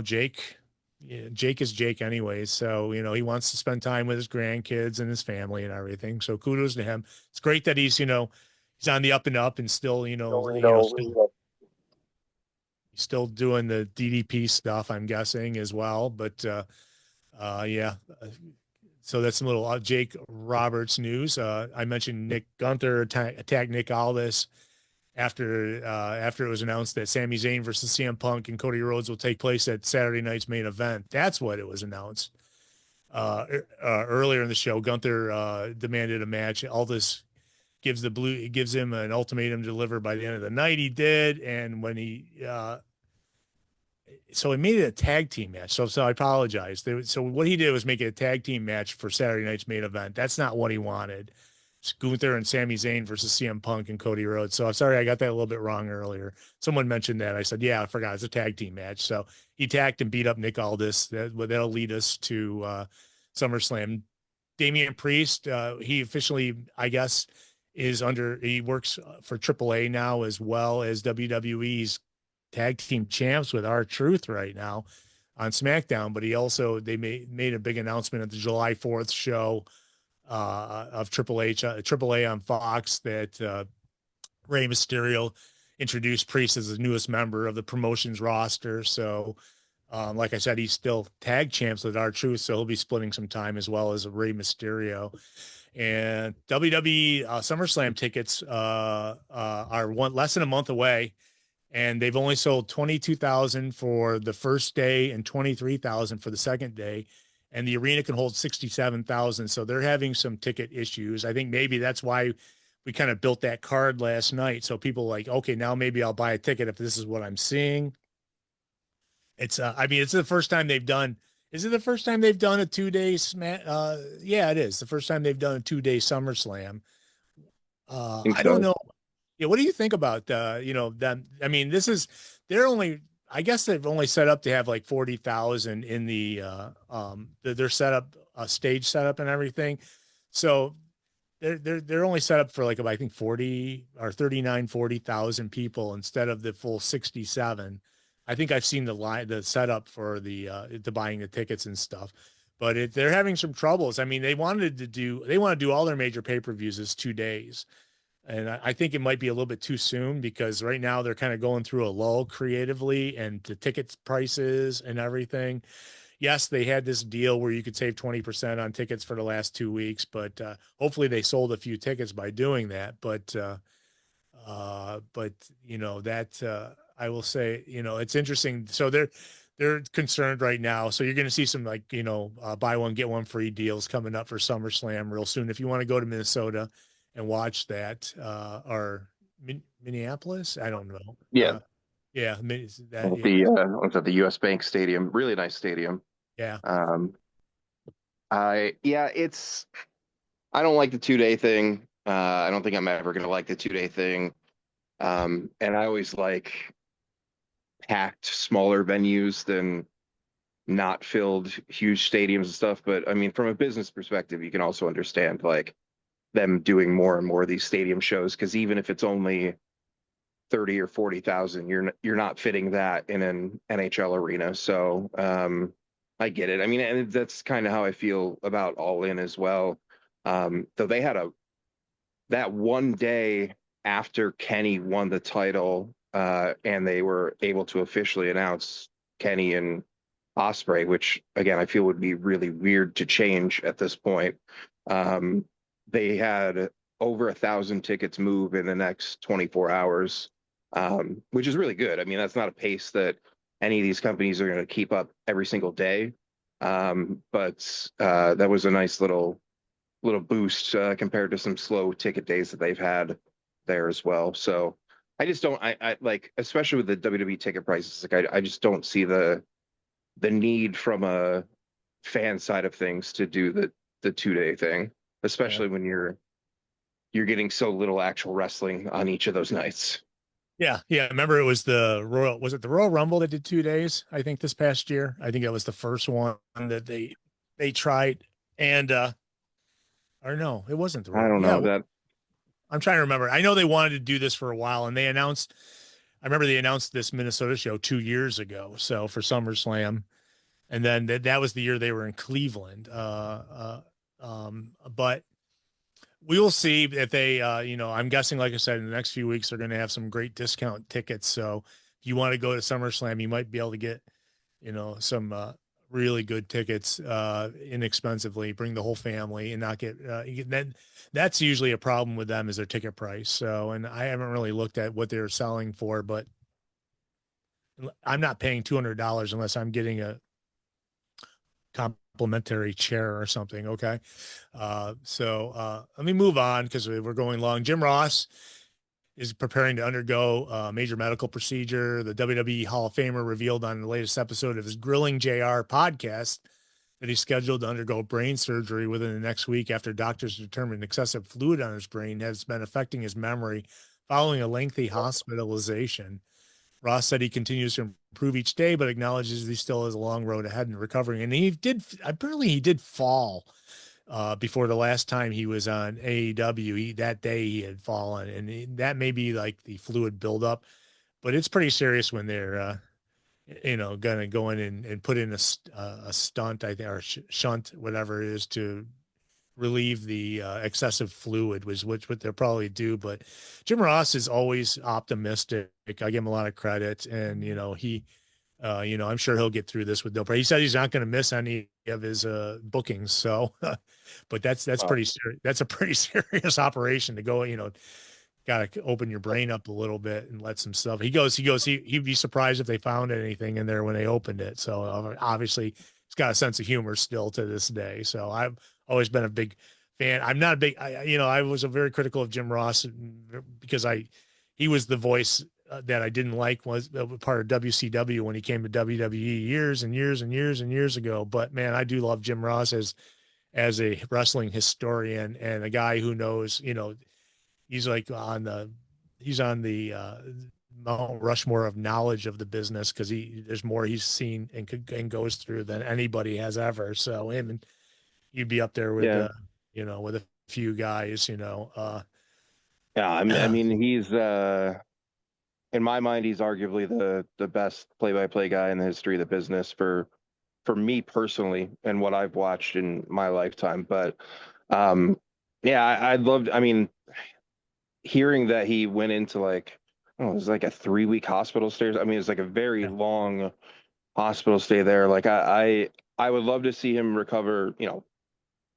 Jake. Yeah, Jake is Jake anyways. So, he wants to spend time with his grandkids and his family and everything. So kudos to him. It's great that he's on the up and up and still, still doing the DDP stuff, I'm guessing as well. But yeah. So that's some little Jake Roberts news. I mentioned Nick Gunther attacked Nick Aldis after it was announced that Sami Zayn versus CM Punk and Cody Rhodes will take place at Saturday night's main event. That's what it was announced. Earlier in the show, Gunther demanded a match. Aldis gives him an ultimatum to deliver by the end of the night. He did, and when so he made it a tag team match. So I apologize. So what he did was make it a tag team match for Saturday night's main event. That's not what he wanted. It's Gunther and Sami Zayn versus CM Punk and Cody Rhodes. So I'm sorry I got that a little bit wrong earlier. Someone mentioned that. I said, yeah, I forgot. It's a tag team match. So he tagged and beat up Nick Aldis. That'll lead us to SummerSlam. Damian Priest, he officially, I guess, he works for AAA now as well as WWE's tag team champs with R-Truth right now on SmackDown. But they made a big announcement at the July 4th show of AAA on Fox that Rey Mysterio introduced Priest as the newest member of the promotion's roster. So, like I said, he's still tag champs with R-Truth, so he'll be splitting some time as well as Rey Mysterio. And WWE SummerSlam tickets are less than a month away, and they've only sold 22,000 for the first day and 23,000 for the second day. And the arena can hold 67,000. So they're having some ticket issues. I think maybe that's why we kind of built that card last night. So people like, okay, now maybe I'll buy a ticket if this is what I'm seeing. I mean, it's the first time they've done, is it the first time they've done a 2 day yeah, it is the first time they've done a 2 day SummerSlam. Think I don't so. know. Yeah, what do you think about them? I mean, they're only, I guess they've only set up to have like 40,000 in their setup, stage setup and everything. So they're only set up for like I think 40 or 40,000 people instead of the full 67. I think I've seen the setup for the buying the tickets and stuff. But they're having some troubles. I mean, they want to do all their major pay-per-views as 2 days. And I think it might be a little bit too soon because right now they're kind of going through a lull creatively and the ticket prices and everything. Yes, they had this deal where you could save 20% on tickets for the last 2 weeks, but hopefully they sold a few tickets by doing that. But I will say, it's interesting. So they're concerned right now. So you're going to see some buy one get one free deals coming up for SummerSlam real soon. If you want to go to Minnesota and watch that, or Minneapolis, I don't know. Yeah. Yeah, Was at the US Bank Stadium. Really nice stadium. yeah. Um, yeah, it's I don't like the 2 day thing. I don't think I'm ever gonna like the 2 day thing. And I always like packed smaller venues than not filled huge stadiums and stuff. But I mean, from a business perspective, you can also understand like them doing more and more of these stadium shows because even if it's only 30 or 40,000, you're not fitting that in an NHL arena. So I get it. I mean, and that's kind of how I feel about All In as well. Though they had that one day after Kenny won the title, and they were able to officially announce Kenny and Osprey, which again I feel would be really weird to change at this point. Um, they had over 1,000 tickets move in the next 24 hours, which is really good. I mean, that's not a pace that any of these companies are going to keep up every single day. But that was a nice little boost compared to some slow ticket days that they've had there as well. So I just don't I like especially with the WWE ticket prices, like I just don't see the need from a fan side of things to do the 2 day thing, Yeah. especially when you're getting so little actual wrestling on each of those nights. Yeah, yeah. Remember, it was was it the Royal Rumble that did 2 days? I think this past year. I think that was the first one that they tried, and or no, it wasn't the I Royal. don't Yeah, know that. I'm trying to remember. I know they wanted to do this for a while, and they announced. I remember they announced this Minnesota show 2 years ago. So for SummerSlam, and then that was the year they were in Cleveland. But we will see if they, I'm guessing, like I said, in the next few weeks, they're going to have some great discount tickets. So if you want to go to SummerSlam, you might be able to get, some really good tickets inexpensively. Bring the whole family and not get. Then that's usually a problem with them is their ticket price. So, and I haven't really looked at what they're selling for, but I'm not paying $200 unless I'm getting a complimentary chair or something. Okay. Let me move on because we're going long. Jim Ross is preparing to undergo a major medical procedure. The WWE Hall of Famer revealed on the latest episode of his Grilling JR podcast that he's scheduled to undergo brain surgery within the next week after doctors determined excessive fluid on his brain has been affecting his memory following a lengthy hospitalization. Ross said he continues to improve each day, but acknowledges he still has a long road ahead in recovering. And apparently he did fall before the last time he was on AEW. That day he had fallen, and that may be like the fluid buildup, but it's pretty serious when they're, gonna go in and put in a stunt, I think, or shunt, whatever it is, to relieve the excessive fluid, was which what they'll probably do. But Jim Ross is always optimistic. I give him a lot of credit, and I'm sure he'll get through this with no problem. He said he's not going to miss any of his bookings. So, but that's a pretty serious operation to go. Got to open your brain up a little bit and let some stuff. He'd be surprised if they found anything in there when they opened it. So obviously he's got a sense of humor still to this day. So I've always been a big fan. I'm not a big, I was a very critical of Jim Ross because he was the voice that I didn't like, was part of WCW when he came to WWE years and years and years and years ago. But man, I do love Jim Ross as a wrestling historian and a guy who knows, he's like he's on the Mount Rushmore of knowledge of the business because there's more he's seen and goes through than anybody has ever. So him and you'd be up there with Yeah. with a few guys, Yeah, I mean he's in my mind he's arguably the best play-by-play guy in the history of the business for me personally and what I've watched in my lifetime. But um yeah, I loved, I mean, hearing that he went into like, oh, it was like a 3 week hospital stay. I mean, it's like a very yeah, long hospital stay there. Like I would love to see him recover,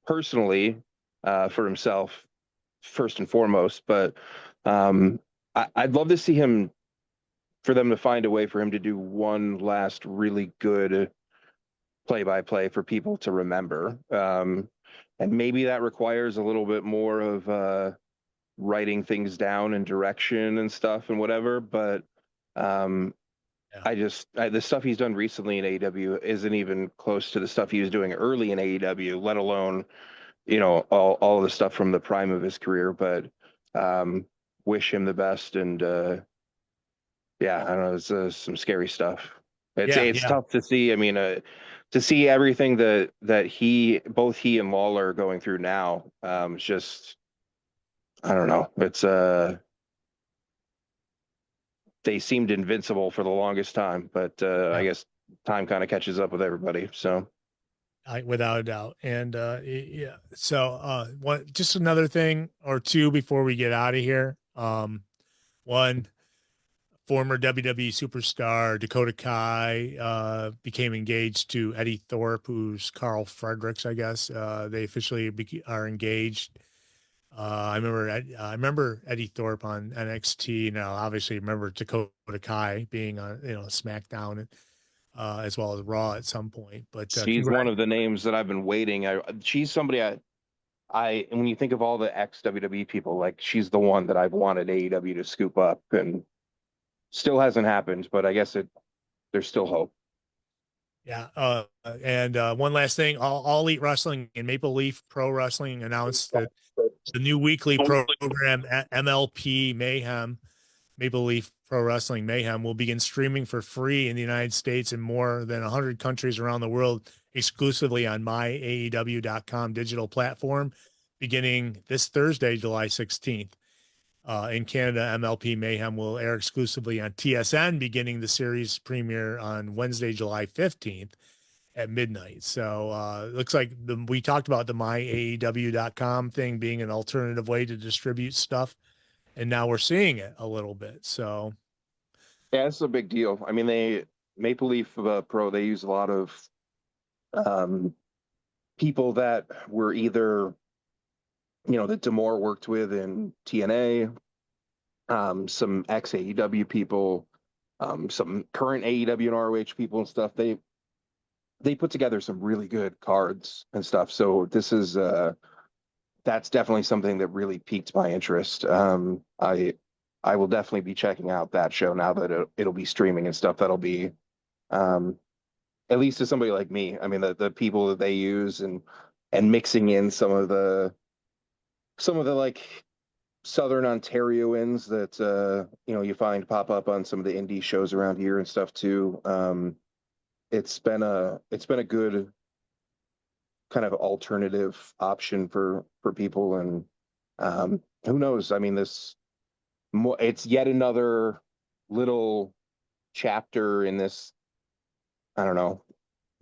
personally, for himself first and foremost. But I'd love to see him, for them to find a way for him to do one last really good play by play for people to remember. And maybe that requires a little bit more of writing things down and direction and stuff and whatever. But um, yeah, the stuff he's done recently in AEW isn't even close to the stuff he was doing early in AEW, let alone all the stuff from the prime of his career, but wish him the best. And yeah, I don't know, it's some scary stuff. Yeah, It's yeah. tough to see. I mean, to see everything that both he and Lawler are going through now, it's just, I don't know. It's they seemed invincible for the longest time, but I Yeah. guess time kind of catches up with everybody. So Without a doubt. And yeah, so one just another thing or two before we get out of here. One, former WWE superstar Dakota Kai became engaged to Eddie Thorpe, who's Carl Fredericks, I guess. They officially are engaged. I remember Eddie Thorpe on NXT. Now, obviously, remember Dakota Kai being on SmackDown, as well as Raw at some point. But she's one of the names that I've been waiting. She's somebody and when you think of all the ex WWE people, like she's the one that I've wanted AEW to scoop up, and still hasn't happened. But I guess there's still hope. Yeah. And one last thing, All Elite Wrestling and Maple Leaf Pro Wrestling announced that the new weekly program at MLP Mayhem, Maple Leaf Pro Wrestling Mayhem, will begin streaming for free in the United States and more than 100 countries around the world, exclusively on myaew.com digital platform, beginning this Thursday, July 16th. In Canada, MLP Mayhem will air exclusively on TSN, beginning the series premiere on Wednesday, July 15th at midnight. So it looks like we talked about the myaew.com thing being an alternative way to distribute stuff, and now we're seeing it a little bit. So Yeah, it's a big deal. I mean, Maple Leaf Pro, they use a lot of um, people that were either that Demore worked with in TNA, some ex AEW people, some current AEW and ROH people and stuff. They put together some really good cards and stuff. So this is that's definitely something that really piqued my interest. I will definitely be checking out that show now that it'll be streaming and stuff. That'll be um, at least to somebody like me. I mean, the people that they use and mixing in some of the like Southern Ontarians that you find pop up on some of the indie shows around here and stuff too. It's been a good kind of alternative option for people, and who knows? I mean, it's yet another little chapter in this, I don't know,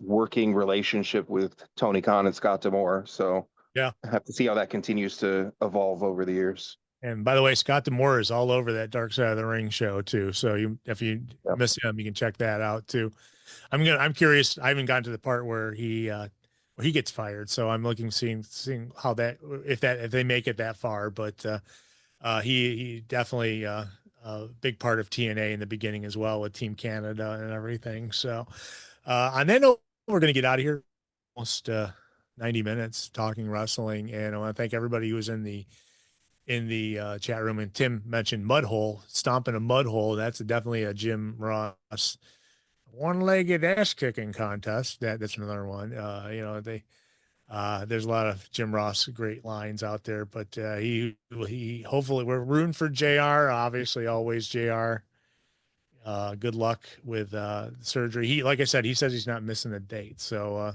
working relationship with Tony Khan and Scott D'Amore. So yeah. I have to see how that continues to evolve over the years. And by the way, Scott D'Amore is all over that Dark Side of the Ring show too. So if you Yep. miss him, you can check that out too. I'm curious. I haven't gotten to the part where he gets fired. So I'm looking, seeing how if they make it that far. But he definitely a big part of TNA in the beginning as well with Team Canada and everything. So on that note, we're going to get out of here. Almost 90 minutes talking wrestling, and I want to thank everybody who was in the chat room. And Tim mentioned mud hole, stomping a mud hole. That's definitely a Jim Ross one-legged ass kicking contest. That's another one. There's a lot of Jim Ross great lines out there, but he hopefully we're rooting for JR. Obviously, always JR. Good luck with surgery. Like I said, he says he's not missing a date. So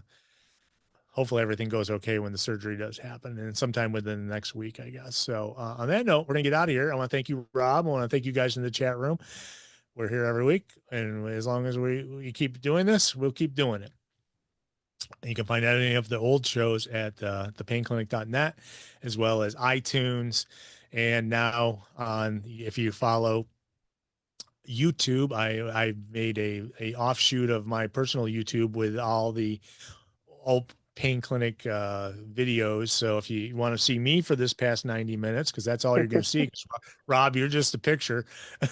hopefully everything goes okay when the surgery does happen, and sometime within the next week, I guess. So on that note, we're gonna get out of here. I want to thank you, Rob. I want to thank you guys in the chat room. We're here every week, and as long as we keep doing this, we'll keep doing it. And you can find any of the old shows at thepainclinic.net, as well as iTunes. And now if you follow YouTube, I made a offshoot of my personal YouTube with all the old pain clinic videos. So if you want to see me for this past 90 minutes, because that's all you're going to see, Rob, you're just a picture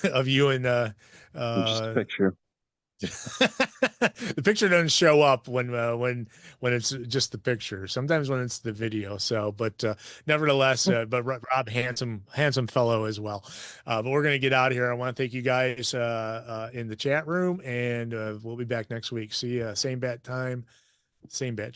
of you and Just a picture. the picture doesn't show up when it's just the picture. Sometimes when it's the video. So, but nevertheless, but Rob, handsome fellow as well. But we're gonna get out of here. I want to thank you guys in the chat room, and we'll be back next week. See you same bat time, same bat.